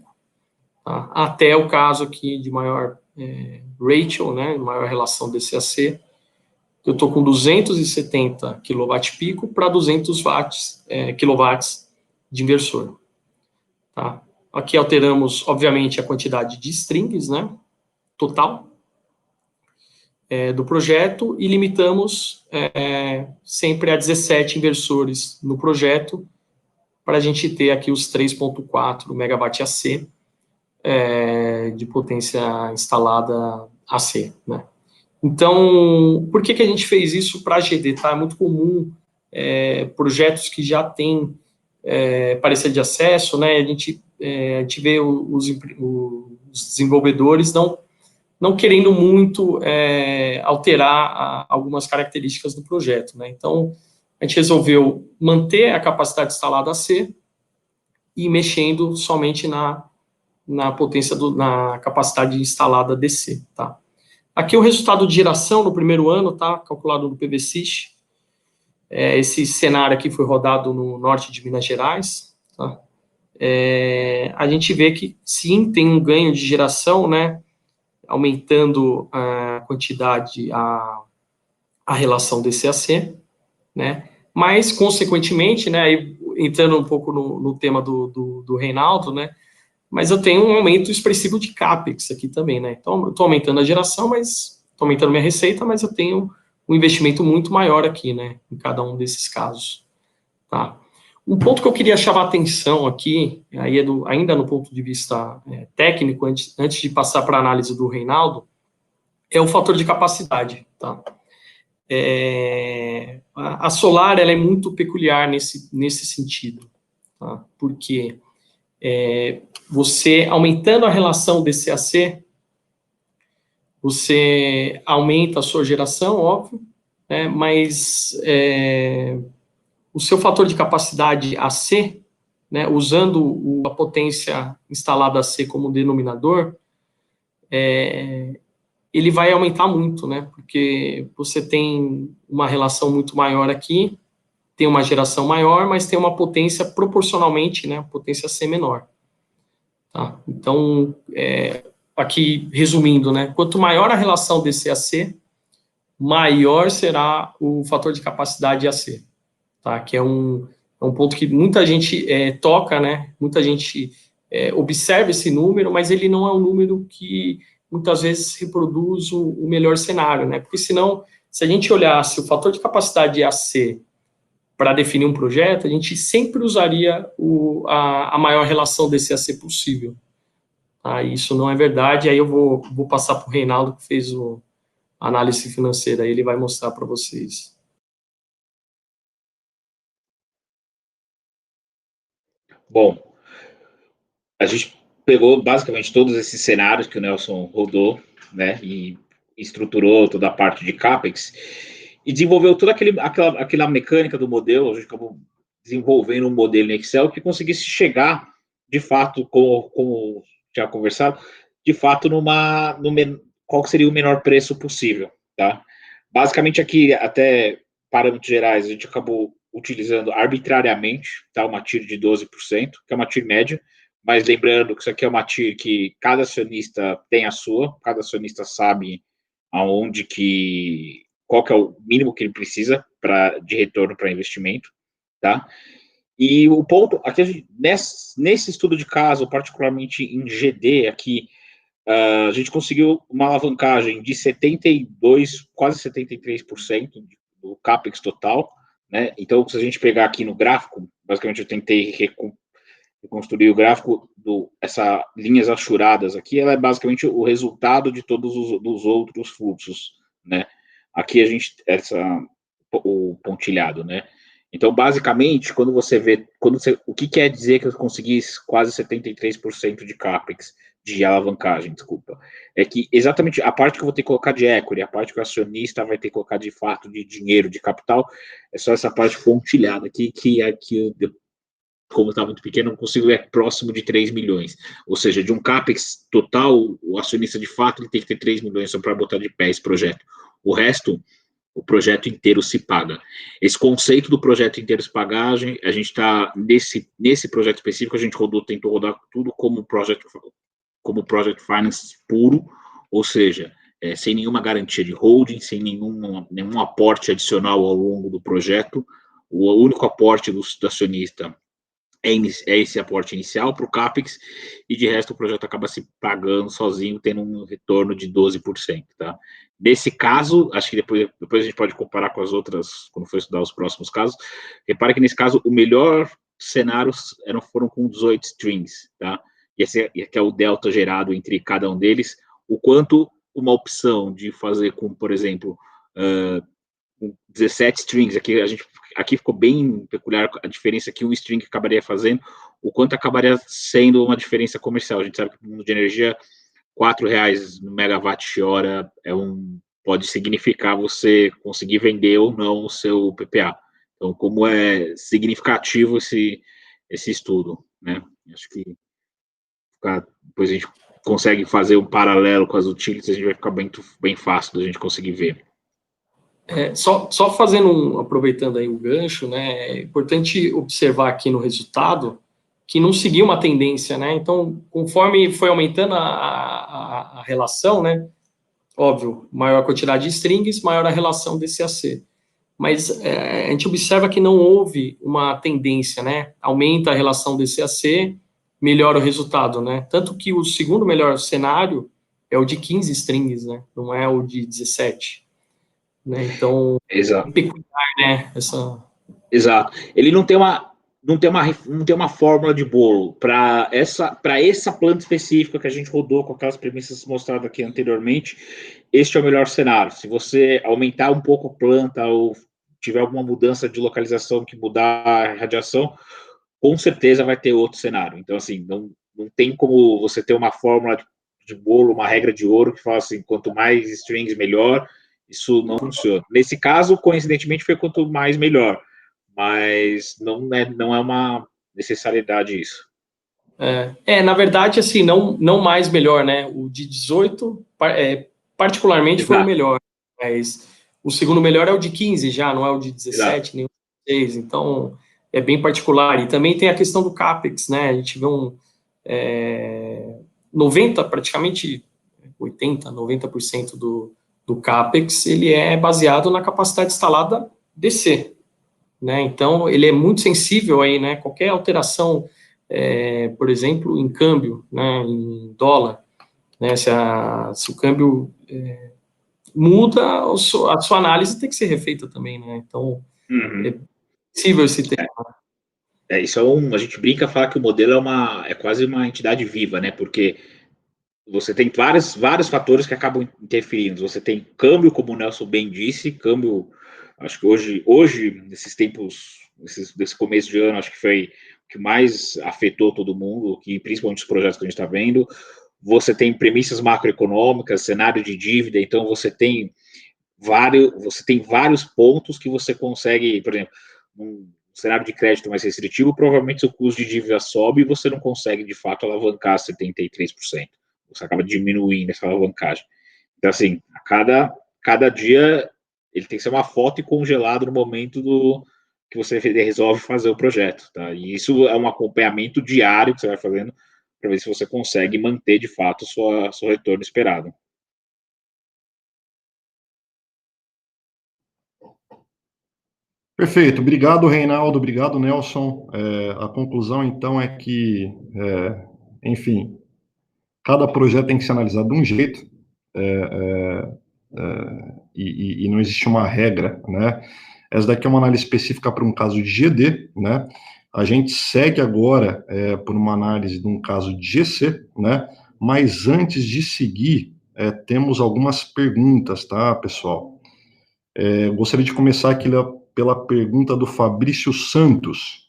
Tá? Até o caso aqui de maior ratio, né, maior relação DC-AC, eu estou com 270 kW para 200 kW de inversor. Tá? Aqui alteramos, obviamente, a quantidade de strings, né, total do projeto, e limitamos sempre a 17 inversores no projeto, para a gente ter aqui os 3,4 MW AC de potência instalada AC, né? Então, por que a gente fez isso para a GD? Tá? É muito comum projetos que já têm parecer de acesso, né? A gente vê os desenvolvedores não querendo muito alterar algumas características do projeto, né? Então, a gente resolveu manter a capacidade instalada AC e mexendo somente na potência, na capacidade instalada DC, tá? Aqui o resultado de geração no primeiro ano, tá? Calculado no PVSys. Esse cenário aqui foi rodado no norte de Minas Gerais, tá? A gente vê que sim, tem um ganho de geração, né? Aumentando a quantidade, a relação DC-AC, né? Mas, consequentemente, né? Aí, entrando um pouco no tema do Reinaldo, né? Mas eu tenho um aumento expressivo de CAPEX aqui também, né? Então, eu estou aumentando a geração, mas estou aumentando minha receita, mas eu tenho um investimento muito maior aqui, né? Em cada um desses casos, tá? Um ponto que eu queria chamar a atenção aqui, aí ainda no ponto de vista técnico, antes de passar para a análise do Reinaldo, é o fator de capacidade, tá? A Solar, ela é muito peculiar nesse sentido, tá? Porque você, aumentando a relação DC-AC, você aumenta a sua geração, óbvio, né, mas o seu fator de capacidade AC, né, usando a potência instalada AC como denominador, ele vai aumentar muito, né, porque você tem uma relação muito maior aqui, tem uma geração maior, mas tem uma potência proporcionalmente, né, potência C menor. Tá? Então, aqui, resumindo, né, quanto maior a relação DC-AC, maior será o fator de capacidade AC, tá? Que é um ponto que muita gente toca, né? Muita gente observa esse número, mas ele não é um número que muitas vezes reproduz o melhor cenário, né? Porque senão, se a gente olhasse o fator de capacidade AC para definir um projeto, a gente sempre usaria a maior relação DC-AC possível. Tá? Isso não é verdade, aí eu vou passar para o Reinaldo, que fez a análise financeira, aí ele vai mostrar para vocês. Bom, a gente pegou basicamente todos esses cenários que o Nelson rodou, né, e estruturou toda a parte de CAPEX, e desenvolveu toda aquela mecânica do modelo. A gente acabou desenvolvendo um modelo em Excel que conseguisse chegar, de fato, como já conversado, de fato, qual seria o menor preço possível, tá? Basicamente, aqui, até parâmetros gerais, a gente acabou utilizando arbitrariamente, tá, uma TIR de 12%, que é uma TIR média, mas lembrando que isso aqui é uma TIR que cada acionista tem a sua, cada acionista sabe qual que é o mínimo que ele precisa de retorno para investimento, tá? E o ponto, aqui, nesse estudo de caso, particularmente em GD, aqui, a gente conseguiu uma alavancagem de 72%, quase 73% do CAPEX total, né? Então, se a gente pegar aqui no gráfico, basicamente eu tentei eu construí o gráfico essa linhas achuradas aqui, ela é basicamente o resultado de todos os outros fluxos, né? Aqui a gente, o pontilhado, né? Então, basicamente, quando você vê, o que quer dizer que eu consegui quase 73% de CAPEX, de alavancagem, desculpa, é que exatamente a parte que eu vou ter que colocar de equity, a parte que o acionista vai ter que colocar de fato de dinheiro, de capital, é só essa parte pontilhada aqui, que eu, como estava muito pequeno, não consigo ver próximo de 3 milhões. Ou seja, de um CAPEX total, o acionista de fato ele tem que ter 3 milhões só para botar de pé esse projeto. O resto, o projeto inteiro se paga. Esse conceito do projeto inteiro se pagar, a gente está, nesse projeto específico, a gente tentou rodar tudo como project finance puro, ou seja, sem nenhuma garantia de holding, sem nenhum aporte adicional ao longo do projeto. O único aporte do acionista é esse aporte inicial para o CAPEX, e de resto o projeto acaba se pagando sozinho, tendo um retorno de 12%, tá? Nesse caso, acho que depois a gente pode comparar com as outras, quando for estudar os próximos casos. Repare que nesse caso, o melhor cenário foram com 18 strings, tá? E esse é o delta gerado entre cada um deles, o quanto uma opção de fazer com, por exemplo, 17 strings, aqui ficou bem peculiar a diferença que um string acabaria fazendo, o quanto acabaria sendo uma diferença comercial. A gente sabe que no mundo de energia, R$4 no megawatt-hora pode significar você conseguir vender ou não o seu PPA. Então, como é significativo esse estudo, né? Acho que depois a gente consegue fazer um paralelo com as utilities, a gente vai ficar bem fácil da gente conseguir ver. Só aproveitando aí o gancho, né, é importante observar aqui no resultado que não seguiu uma tendência, né? Então, conforme foi aumentando a relação, né, óbvio, maior a quantidade de strings, maior a relação DCAC. Mas a gente observa que não houve uma tendência, né? Aumenta a relação DCAC, melhora o resultado, né? Tanto que o segundo melhor cenário é o de 15 strings, né? Não é o de 17. Né? Então, exato. É peculiar, né? Exato. Ele não tem uma fórmula de bolo para essa planta específica que a gente rodou com aquelas premissas mostradas aqui anteriormente. Este é o melhor cenário. Se você aumentar um pouco a planta ou tiver alguma mudança de localização que mudar a radiação, com certeza vai ter outro cenário. Então, assim, não tem como você ter uma fórmula de bolo, uma regra de ouro que fala assim, quanto mais strings, melhor. Isso não funciona. Nesse caso, coincidentemente, foi quanto mais melhor, mas não é uma necessariedade isso. Na verdade, assim, não mais melhor, né? O de 18, particularmente, foi o melhor. Mas o segundo melhor é o de 15 já, não é o de 17, nem o de 16. Então, é bem particular. E também tem a questão do CAPEX, né? A gente vê 90, praticamente 80, 90% do CAPEX, ele é baseado na capacidade instalada DC, né? Então, ele é muito sensível aí, né? Qualquer alteração, por exemplo, em câmbio, né? Em dólar, né? Se o câmbio muda, a sua análise tem que ser refeita também, né? Então, é possível esse tema. Isso a gente brinca, fala que o modelo é quase uma entidade viva, né? Porque você tem vários fatores que acabam interferindo. Você tem câmbio, como o Nelson bem disse, câmbio, acho que hoje nesses tempos, desse começo de ano, acho que foi o que mais afetou todo mundo, principalmente os projetos que a gente está vendo. Você tem premissas macroeconômicas, cenário de dívida, então você tem vários pontos que você consegue, por exemplo, num cenário de crédito mais restritivo, provavelmente o custo de dívida sobe e você não consegue, de fato, alavancar 73%. Você acaba diminuindo essa alavancagem. Então, assim, cada dia ele tem que ser uma foto e congelado no momento que você resolve fazer o projeto, tá? E isso é um acompanhamento diário que você vai fazendo para ver se você consegue manter, de fato, seu retorno esperado. Perfeito. Obrigado, Reinaldo. Obrigado, Nelson. A conclusão, então, é que, enfim, cada projeto tem que ser analisado de um jeito, e não existe uma regra, né? Essa daqui é uma análise específica para um caso de GD, né? A gente segue agora por uma análise de um caso de GC, né? Mas antes de seguir, temos algumas perguntas, tá, pessoal? Gostaria de começar aqui pela pergunta do Fabrício Santos.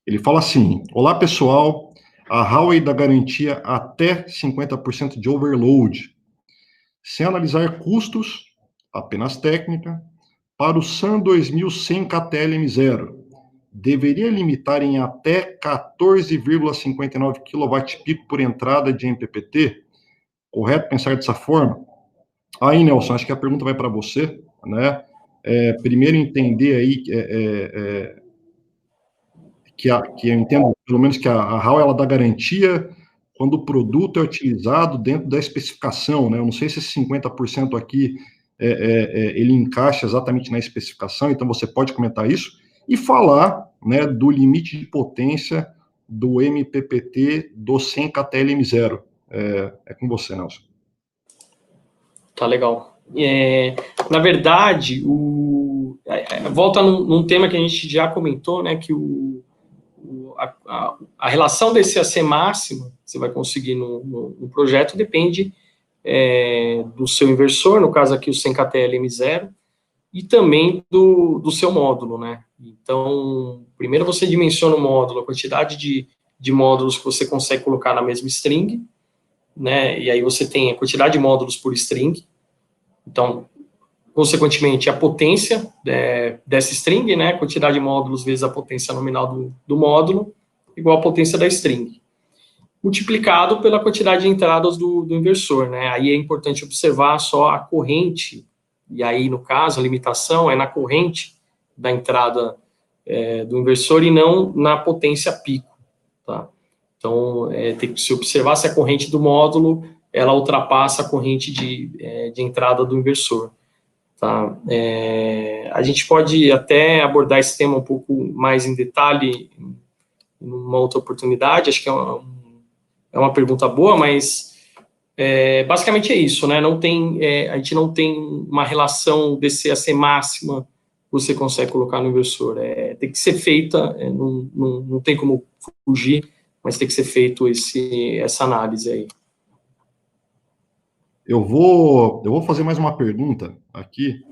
Ele fala assim: olá, pessoal, a Huawei dá garantia até 50% de overload. Sem analisar custos, apenas técnica, para o SAM 2100 KTLM0, deveria limitar em até 14,59 kWp por entrada de MPPT? Correto pensar dessa forma? Aí, Nelson, acho que a pergunta vai para você, né? Primeiro entender aí que eu entendo, pelo menos, que a Huawei ela dá garantia quando o produto é utilizado dentro da especificação, né? Eu não sei se esse 50% aqui ele encaixa exatamente na especificação, então você pode comentar isso e falar, né, do limite de potência do MPPT do 100 KTLM0. É com você, Nelson. Tá legal. Na verdade, volta num tema que a gente já comentou, né, que a relação desse AC máximo que você vai conseguir no projeto depende do seu inversor, no caso aqui o 100 KTLM0, e também do seu módulo, né? Então, primeiro você dimensiona o módulo, a quantidade de módulos que você consegue colocar na mesma string, né? E aí você tem a quantidade de módulos por string. Então, consequentemente, a potência dessa string, né? A quantidade de módulos vezes a potência nominal do módulo, igual a potência da string, multiplicado pela quantidade de entradas do inversor, né? Aí é importante observar só a corrente, e aí, no caso, a limitação é na corrente da entrada do inversor e não na potência pico, tá? Então, tem que se observar se a corrente do módulo, ela ultrapassa a corrente de entrada do inversor, tá? A gente pode até abordar esse tema um pouco mais em detalhe em uma outra oportunidade, acho que é uma pergunta boa, mas basicamente é isso, né? A gente não tem uma relação DC-AC máxima que você consegue colocar no inversor. Tem que ser feita, não tem como fugir, mas tem que ser feito essa análise aí. Eu vou fazer mais uma pergunta aqui,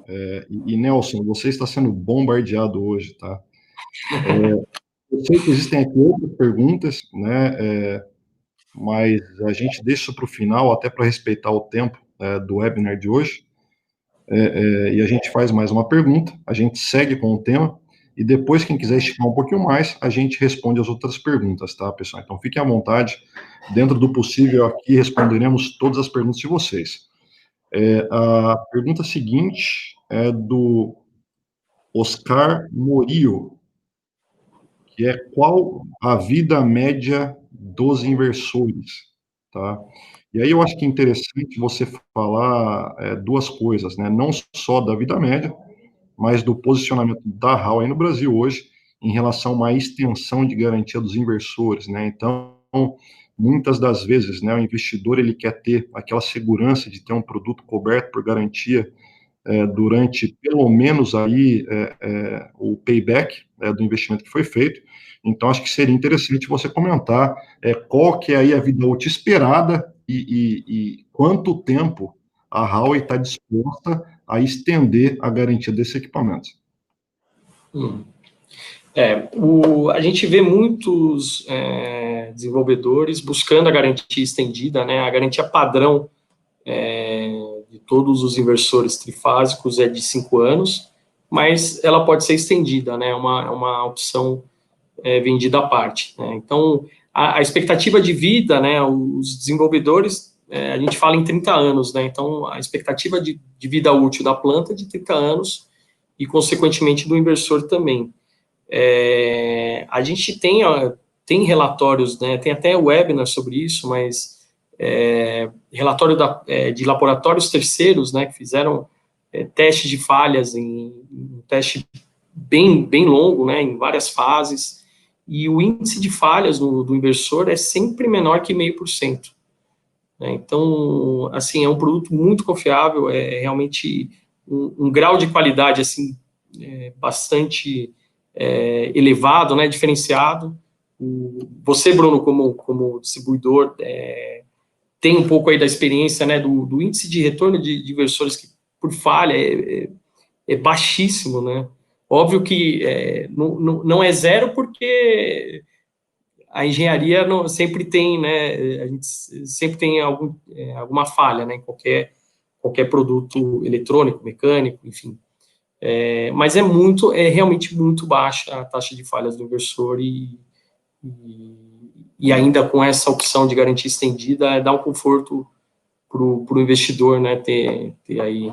e Nelson, você está sendo bombardeado hoje, tá? Eu sei que existem aqui outras perguntas, né? Mas a gente deixa isso para o final, até para respeitar o tempo do webinar de hoje. E a gente faz mais uma pergunta, a gente segue com o tema, e depois, quem quiser esticar um pouquinho mais, a gente responde as outras perguntas, tá, pessoal? Então, fiquem à vontade, dentro do possível aqui, responderemos todas as perguntas de vocês. A pergunta seguinte é do Oscar Morio, que é qual a vida média dos inversores, tá? E aí eu acho que é interessante você falar duas coisas, né? Não só da vida média, mas do posicionamento da Huawei no Brasil hoje em relação à extensão de garantia dos inversores, né? Então, muitas das vezes, né, o investidor ele quer ter aquela segurança de ter um produto coberto por garantia durante pelo menos aí o payback do investimento que foi feito. Então, acho que seria interessante você comentar qual que é aí a vida útil esperada e quanto tempo a Huawei está disposta a estender a garantia desses equipamentos. A gente vê muitos desenvolvedores buscando a garantia estendida, né? A garantia padrão de todos os inversores trifásicos é de 5 anos, mas ela pode ser estendida, né? É uma opção vendida à parte, né? Então, a expectativa de vida, né? Os desenvolvedores, a gente fala em 30 anos, né? Então, a expectativa de vida útil da planta é de 30 anos e, consequentemente, do inversor também. A gente tem relatórios, né? Tem até webinar sobre isso, mas relatório de laboratórios terceiros, né, que fizeram testes de falhas um teste bem longo, né, em várias fases, e o índice de falhas do inversor é sempre menor que 0,5%. Né? Então, assim, é um produto muito confiável, é realmente um grau de qualidade, assim, bastante elevado, né, diferenciado. Você, Bruno, como distribuidor, tem um pouco aí da experiência, né, do índice de retorno de inversores que, por falha, é baixíssimo, né? Óbvio que não é zero, porque a engenharia sempre tem, né, a gente sempre tem alguma falha, né, em qualquer produto eletrônico, mecânico, enfim. Mas é realmente muito baixa a taxa de falhas do inversor e ainda com essa opção de garantia estendida, dá um conforto para o investidor, né, ter aí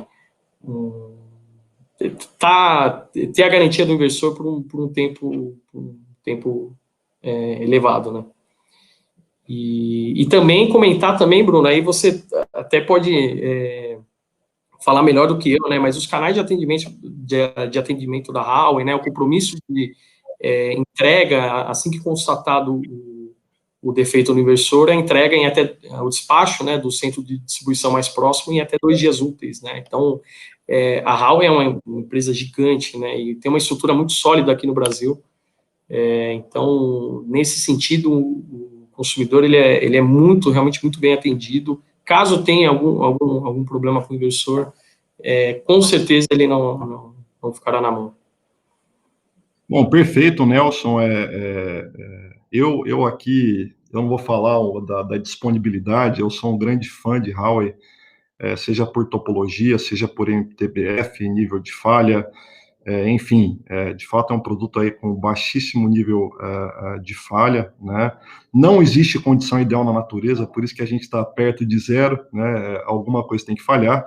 ter a garantia do inversor por um tempo elevado, né. E também comentar também, Bruno, aí você até pode falar melhor do que eu, né, mas os canais de atendimento da Huawei, né, o compromisso de entrega, assim que constatado o defeito no inversor, a entrega em até o despacho, né, do centro de distribuição mais próximo em até 2 dias úteis, né. Então, a Huawei é uma empresa gigante, né, e tem uma estrutura muito sólida aqui no Brasil. Então, nesse sentido, o consumidor ele é realmente muito bem atendido. Caso tenha algum problema com o inversor, com certeza ele não ficará na mão. Bom, perfeito, Nelson. Eu aqui, eu não vou falar da disponibilidade, eu sou um grande fã de Huawei, seja por topologia, seja por MTBF, nível de falha, enfim, de fato é um produto aí com baixíssimo nível de falha, né? Não existe condição ideal na natureza, por isso que a gente está perto de zero, né? Alguma coisa tem que falhar,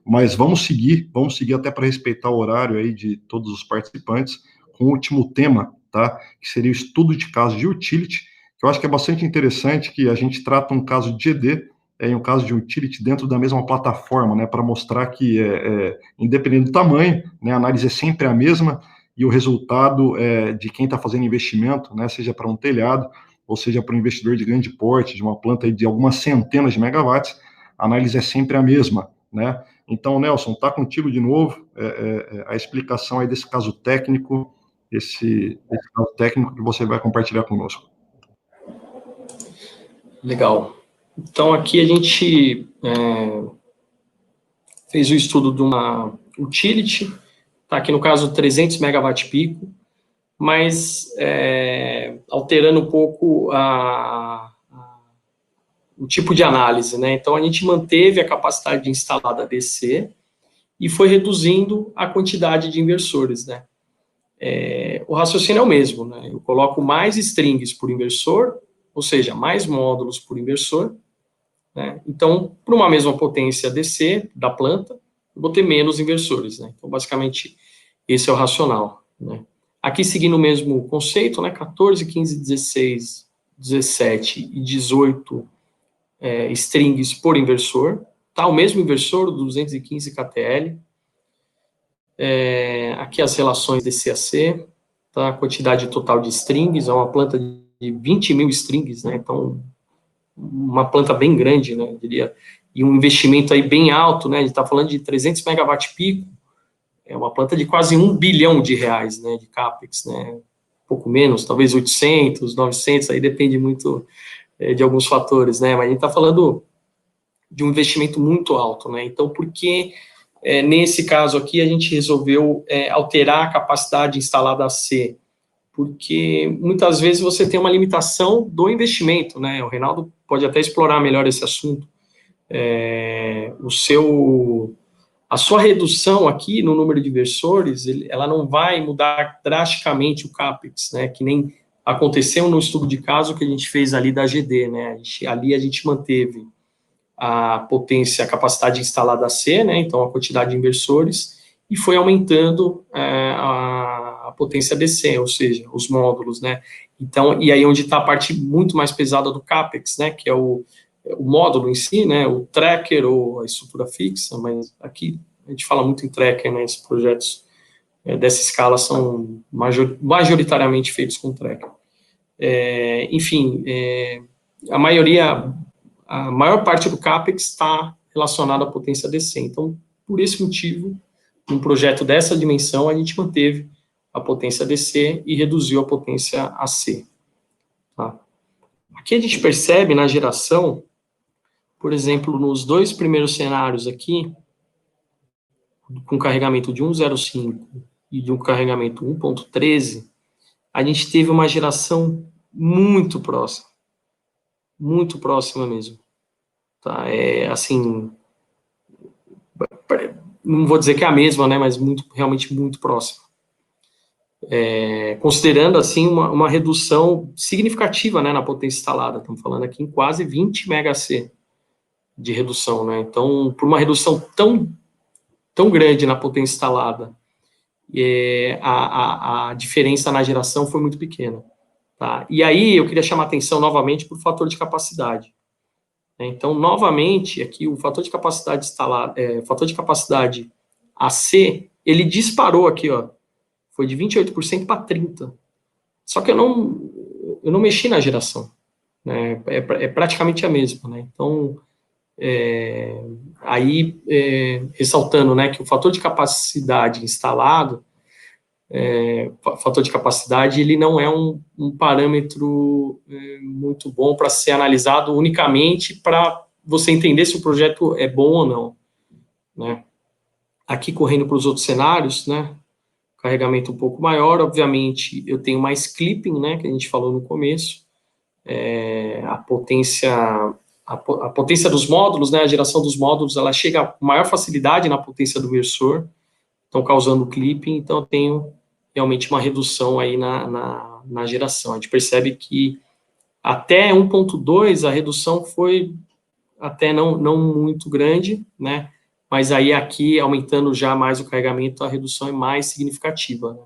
mas vamos seguir até para respeitar o horário aí de todos os participantes, com o último tema, tá? Que seria o estudo de caso de utility, que eu acho que é bastante interessante que a gente trata um caso de GD em um caso de utility dentro da mesma plataforma, né, para mostrar que, independente do tamanho, né, a análise é sempre a mesma e o resultado de quem está fazendo investimento, né, seja para um telhado ou seja para um investidor de grande porte, de uma planta de algumas centenas de megawatts, a análise é sempre a mesma, né. Então, Nelson, está contigo de novo a explicação aí desse caso técnico, esse caso técnico que você vai compartilhar conosco. Legal. Então, aqui a gente fez o estudo de uma utility, tá aqui no caso 300 megawatt-pico, mas alterando um pouco o tipo de análise, né? Então, a gente manteve a capacidade instalada DC e foi reduzindo a quantidade de inversores, né? O raciocínio é o mesmo, né? Eu coloco mais strings por inversor, ou seja, mais módulos por inversor, né? Então, para uma mesma potência DC da planta, eu vou ter menos inversores, né? Então, basicamente, esse é o racional, né? Aqui, seguindo o mesmo conceito, né? 14, 15, 16, 17 e 18 strings por inversor, tá? O mesmo inversor, 215 KTL. Aqui as relações DC-AC, tá? A quantidade total de strings, é uma planta de 20 mil strings, né? Então, uma planta bem grande, né, eu diria, e um investimento aí bem alto, né, a gente está falando de 300 megawatt-pico, é uma planta de quase R$1 bilhão, né, de CAPEX, né, pouco menos, talvez 800, 900, aí depende muito de alguns fatores, né, mas a gente está falando de um investimento muito alto, né, então por que nesse caso aqui a gente resolveu alterar a capacidade instalada a C? Porque muitas vezes você tem uma limitação do investimento, né? O Reinaldo pode até explorar melhor esse assunto. A sua redução aqui no número de inversores, ela não vai mudar drasticamente o CAPEX, né? Que nem aconteceu no estudo de caso que a gente fez ali da GD, né? Ali a gente manteve a potência, a capacidade instalada a C, né? Então a quantidade de inversores, e foi aumentando a potência DC, ou seja, os módulos, né? Então, e aí onde está a parte muito mais pesada do CAPEX, né? Que é o módulo em si, né? O tracker ou a estrutura fixa, mas aqui a gente fala muito em tracker, né? Esses projetos dessa escala são majoritariamente feitos com tracker. Enfim, a maior parte do CAPEX está relacionada à potência DC. Então, por esse motivo, num projeto dessa dimensão, a gente manteve a potência DC e reduziu a potência AC. Tá? Aqui a gente percebe na geração, por exemplo, nos dois primeiros cenários aqui, com carregamento de 1.05 e de um carregamento 1.13, a gente teve uma geração muito próxima mesmo. Tá? Assim, não vou dizer que é a mesma, né, mas realmente muito próxima. Considerando, assim, uma redução significativa, né, na potência instalada. Estamos falando aqui em quase 20 MHz de redução, né? Então, por uma redução tão grande na potência instalada, a diferença na geração foi muito pequena. Tá? E aí, eu queria chamar a atenção novamente para o fator de capacidade. Então, novamente, aqui o fator de capacidade instalado, fator de capacidade AC, ele disparou aqui, ó, foi de 28% para 30%. Só que eu não mexi na geração, né? É praticamente a mesma, né? Então, ressaltando, né, que o fator de capacidade instalado, fator de capacidade, ele não é um parâmetro muito bom para ser analisado unicamente para você entender se o projeto é bom ou não, né? Aqui, correndo para os outros cenários, né, carregamento um pouco maior, obviamente, eu tenho mais clipping, né, que a gente falou no começo, a potência dos módulos, né, a geração dos módulos, ela chega com maior facilidade na potência do versor, então causando clipping, então eu tenho realmente uma redução aí na geração. A gente percebe que até 1.2 a redução foi até não muito grande, né, mas aí aqui, aumentando já mais o carregamento, a redução é mais significativa, né?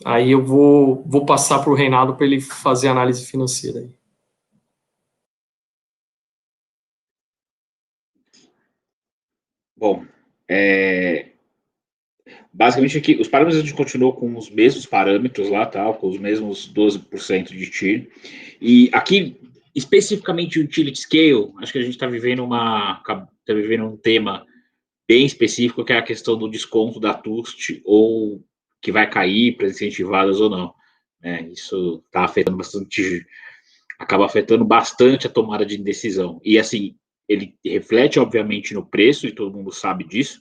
Aí eu vou passar para o Reinaldo para ele fazer a análise financeira aí. Bom, basicamente aqui, os parâmetros a gente continuou com os mesmos parâmetros lá, tá? Com os mesmos 12% de TIR. E aqui, especificamente o Utility Scale, acho que a gente está vivendo um tema bem específico, que é a questão do desconto da TUST, ou que vai cair para incentivadas ou não. Isso está afetando bastante, acaba afetando bastante a tomada de decisão. E assim, ele reflete, obviamente, no preço, e todo mundo sabe disso,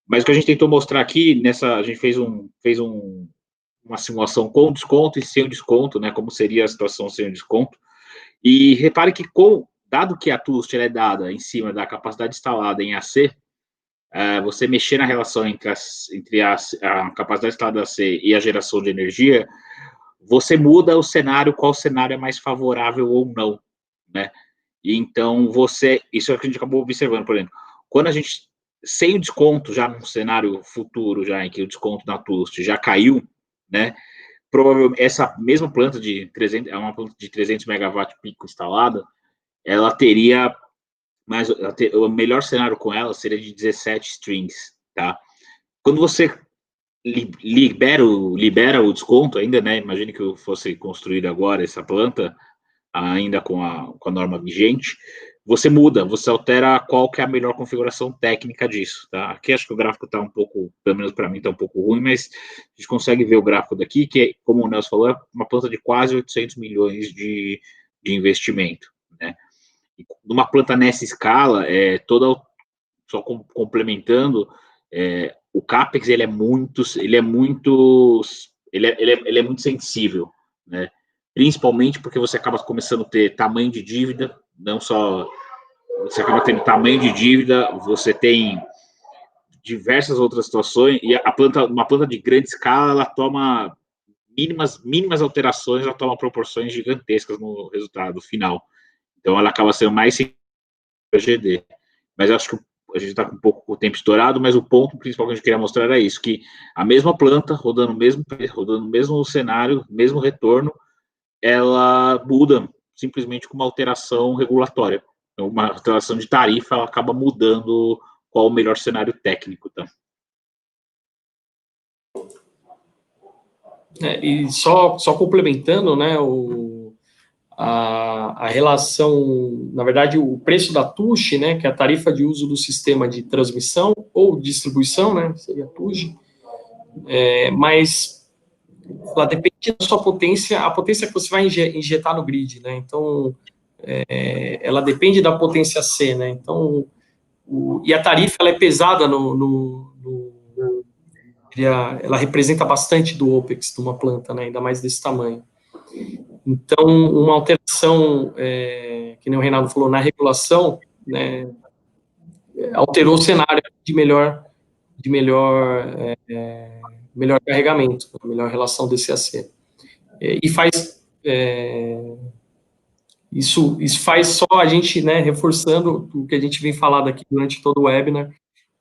mas o que a gente tentou mostrar aqui, a gente fez uma simulação com desconto e sem o desconto, né, como seria a situação sem o desconto, e repare que, dado que a TUST é dada em cima da capacidade instalada em AC, você mexer na relação entre a capacidade instalada AC e a geração de energia, você muda o cenário, qual cenário é mais favorável ou não, né? E então, isso é o que a gente acabou observando, por exemplo, quando a gente, sem o desconto, já num cenário futuro, já em que o desconto na TUST já caiu, né, provavelmente, essa mesma planta é uma planta de 300 megawatt pico instalada, ela teria, o melhor cenário com ela seria de 17 strings, tá? Quando você libera o desconto ainda, né, imagine que fosse construída agora essa planta, ainda com a norma vigente, você altera qual que é a melhor configuração técnica disso, tá? Aqui acho que o gráfico está um pouco, pelo menos para mim, está um pouco ruim, mas a gente consegue ver o gráfico daqui, que, como o Nelson falou, é uma planta de quase 800 milhões de investimento, né? E numa planta nessa escala, só complementando, o CAPEX, ele é muito sensível, né? Principalmente porque você acaba começando a ter tamanho de dívida, não só você acaba tendo tamanho de dívida, você tem diversas outras situações, e uma planta de grande escala, ela toma mínimas alterações, ela toma proporções gigantescas no resultado final. Então, ela acaba sendo mais GD. Mas eu acho que a gente está com um pouco o tempo estourado, mas o ponto principal que a gente queria mostrar era isso, que a mesma planta, rodando o mesmo cenário, mesmo retorno, ela muda simplesmente com uma alteração regulatória. Então, uma alteração de tarifa, ela acaba mudando qual o melhor cenário técnico, tá? E só complementando, né, a relação, na verdade, o preço da TUST, né, que é a tarifa de uso do sistema de transmissão ou distribuição, né, seria a TUST, mas ela depende da sua potência, a potência que você vai injetar no grid, né? Então, ela depende da potência C, né? Então, e a tarifa, ela é pesada ela representa bastante do OPEX de uma planta, né? Ainda mais desse tamanho. Então, uma alteração, que nem o Reinaldo falou, na regulação, né, alterou o cenário de melhor carregamento, melhor relação DCAC. E faz isso faz só a gente, né, reforçando o que a gente vem falando aqui durante todo o webinar,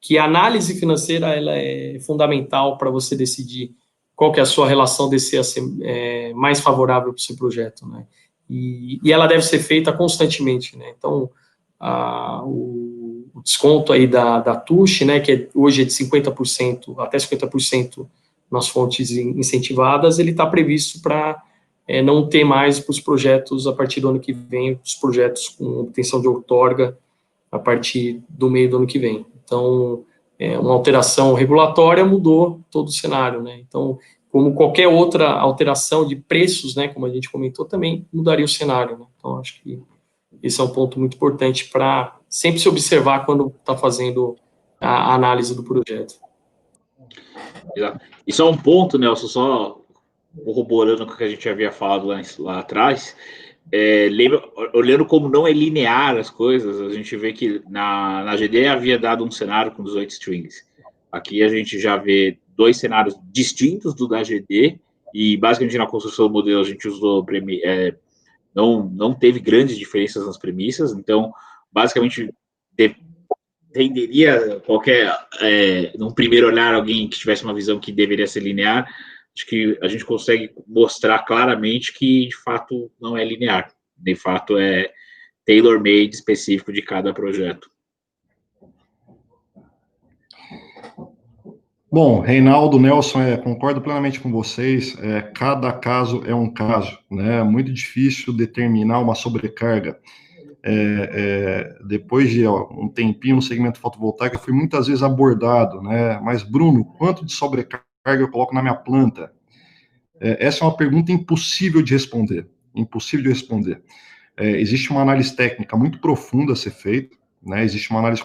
que a análise financeira ela é fundamental para você decidir qual que é a sua relação DCAC mais favorável para o seu projeto, né? E ela deve ser feita constantemente, né? Então, o desconto aí da TUSH, né, que hoje é de 50%, até 50% nas fontes incentivadas, ele está previsto para não ter mais para os projetos a partir do ano que vem, os projetos com obtenção de outorga a partir do meio do ano que vem. Então, uma alteração regulatória mudou todo o cenário, né? Então, como qualquer outra alteração de preços, né, como a gente comentou, também mudaria o cenário, né? Então, acho que esse é um ponto muito importante para sempre se observar quando está fazendo a análise do projeto. Isso é um ponto, Nelson, só corroborando com o que a gente havia falado lá atrás. Olhando como não é linear as coisas, a gente vê que na GD havia dado um cenário com 18 strings. Aqui a gente já vê 2 cenários distintos do da GD, e basicamente na construção do modelo a gente usou não teve grandes diferenças nas premissas, então basicamente tenderia num primeiro olhar, alguém que tivesse uma visão que deveria ser linear. Acho que a gente consegue mostrar claramente que, de fato, não é linear. De fato, é tailor-made específico de cada projeto. Bom, Reinaldo, Nelson, concordo plenamente com vocês. Cada caso é um caso, né? É muito difícil determinar uma sobrecarga. Depois de um tempinho no segmento fotovoltaico, eu fui muitas vezes abordado, né? Mas, Bruno, quanto de sobrecarga eu coloco na minha planta? Essa é uma pergunta impossível de responder. Impossível de responder. Existe uma análise técnica muito profunda a ser feita, né? Existe uma análise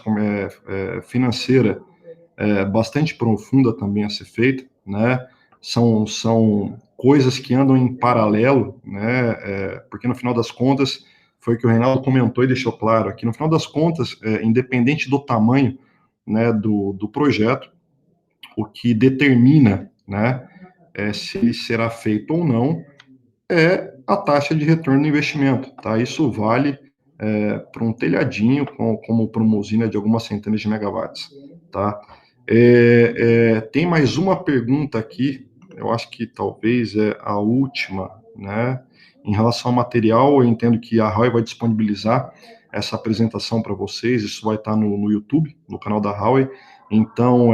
financeira bastante profunda também a ser feita, né? São coisas que andam em paralelo, né? Porque no final das contas, foi o que o Reinaldo comentou e deixou claro aqui, no final das contas, independente do tamanho, né, do projeto, o que determina, né, se ele será feito ou não, é a taxa de retorno do investimento, tá? Isso vale para um telhadinho, como para uma usina de algumas centenas de megawatts, tá? Tem mais uma pergunta aqui, eu acho que talvez é a última, né? Em relação ao material, eu entendo que a Huawei vai disponibilizar essa apresentação para vocês, isso vai estar no YouTube, no canal da Huawei, então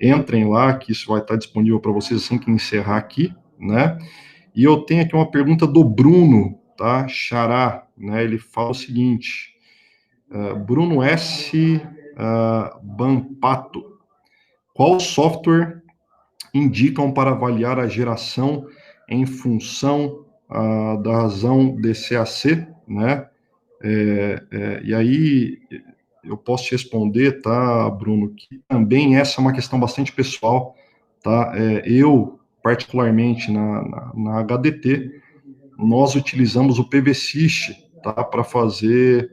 entrem lá, que isso vai estar disponível para vocês assim que encerrar aqui, né? E eu tenho aqui uma pergunta do Bruno, tá? Xará, né? Ele fala o seguinte, Bruno S. Bampato, qual software indicam para avaliar a geração em função da razão DCAC, né? E aí eu posso te responder, tá, Bruno, que também essa é uma questão bastante pessoal, tá? Eu, particularmente, na HDT, nós utilizamos o PVSys, tá, para fazer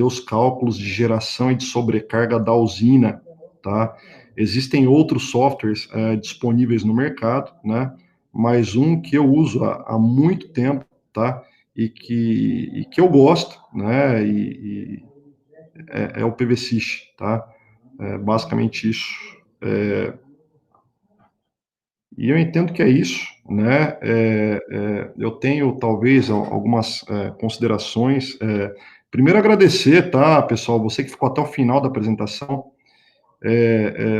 os cálculos de geração e de sobrecarga da usina, tá? Existem outros softwares disponíveis no mercado, né? Mas um que eu uso há muito tempo, tá? E que eu gosto, né? É o PVSys, tá? Basicamente isso. E eu entendo que é isso, né? Eu tenho, talvez, algumas considerações. Primeiro, agradecer, tá, pessoal, você que ficou até o final da apresentação.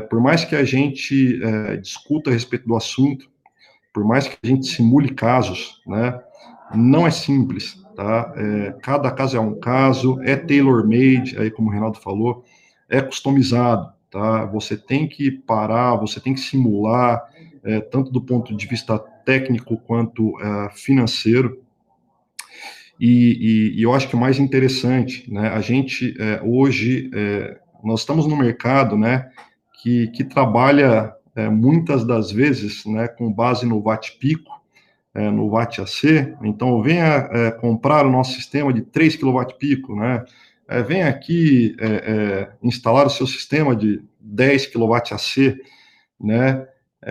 Por mais que a gente discuta a respeito do assunto, por mais que a gente simule casos, né? Não é simples, tá? Cada caso é um caso, é tailor-made, aí como o Reinaldo falou, é customizado, tá? Você tem que parar, você tem que simular, tanto do ponto de vista técnico quanto financeiro. E eu acho que o mais interessante, né, a gente hoje, nós estamos no mercado, né, que trabalha muitas das vezes, né, com base no watt-pico, no watt-AC, então venha comprar o nosso sistema de 3 kW-pico, né, venha aqui instalar o seu sistema de 10 kW-AC, né,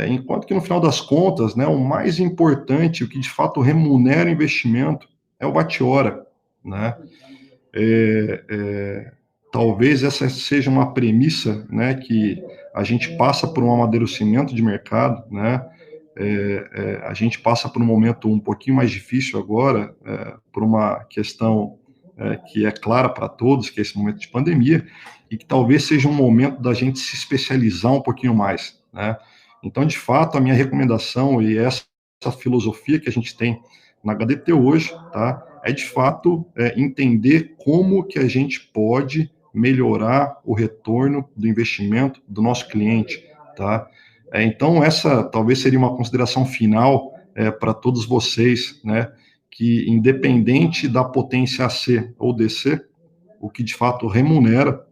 enquanto que no final das contas, né, o mais importante, o que de fato remunera o investimento é o watt-hora, né, talvez essa seja uma premissa, né, que a gente passa por um amadurecimento de mercado, né, a gente passa por um momento um pouquinho mais difícil agora, por uma questão que é clara para todos, que é esse momento de pandemia, e que talvez seja um momento da gente se especializar um pouquinho mais, né? Então, de fato, a minha recomendação e essa filosofia que a gente tem na HDT hoje, tá, é de fato entender como que a gente pode melhorar o retorno do investimento do nosso cliente, tá? Então, essa talvez seria uma consideração final para todos vocês, né, que independente da potência AC ou DC, o que de fato remunera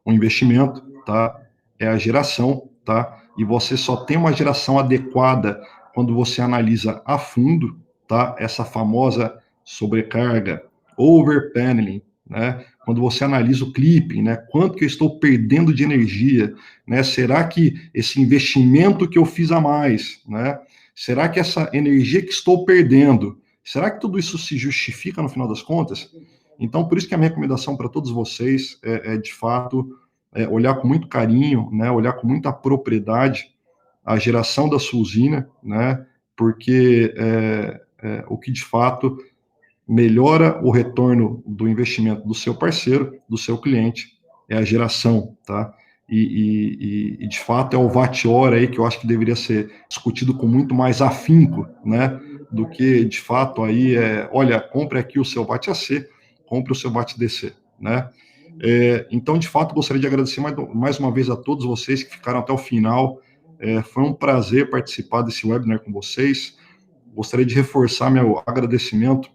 o investimento, tá, é a geração, tá, e você só tem uma geração adequada quando você analisa a fundo, tá, essa famosa sobrecarga, overpaneling, né, quando você analisa o clipping, né, quanto que eu estou perdendo de energia, né, será que esse investimento que eu fiz a mais, né, será que essa energia que estou perdendo, será que tudo isso se justifica no final das contas? Então, por isso que a minha recomendação para todos vocês de fato, olhar com muito carinho, né, olhar com muita propriedade a geração da sua usina, né, porque o que de fato melhora o retorno do investimento do seu parceiro, do seu cliente, é a geração, tá? E de fato é o watt-hora aí que eu acho que deveria ser discutido com muito mais afinco, né? Do que de fato aí olha, compre aqui o seu watt-AC, compre o seu watt-DC, né? Então, de fato, gostaria de agradecer mais uma vez a todos vocês que ficaram até o final. Foi um prazer participar desse webinar com vocês. Gostaria de reforçar meu agradecimento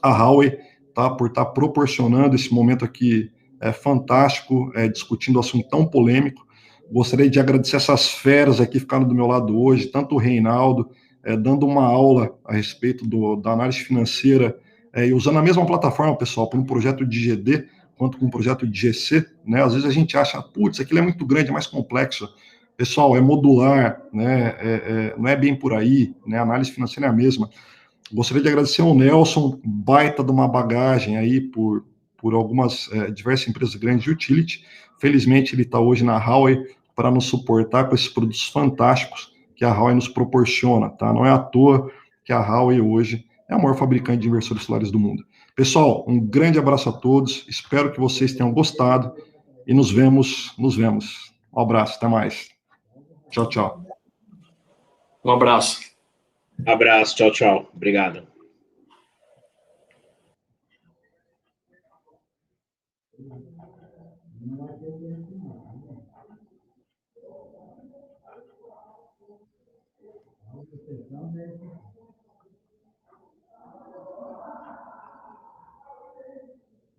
a Huawei, tá, por estar proporcionando esse momento aqui fantástico, discutindo um assunto tão polêmico. Gostaria de agradecer essas feras aqui que ficaram do meu lado hoje, tanto o Reinaldo, dando uma aula a respeito da análise financeira, e usando a mesma plataforma, pessoal, para um projeto de GD, quanto com um projeto de GC, né? Às vezes a gente acha, putz, aquilo é muito grande, é mais complexo. Pessoal, é modular, né? Não é bem por aí, né? A análise financeira é a mesma. Gostaria de agradecer ao Nelson, baita de uma bagagem aí por algumas diversas empresas grandes de utility. Felizmente, ele está hoje na Huawei para nos suportar com esses produtos fantásticos que a Huawei nos proporciona, tá? Não é à toa que a Huawei hoje é a maior fabricante de inversores solares do mundo. Pessoal, um grande abraço a todos, espero que vocês tenham gostado e nos vemos. Um abraço, até mais. Tchau, tchau. Um abraço. Abraço, tchau, tchau. Obrigado.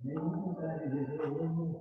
Nenhuma vontade de ver hoje.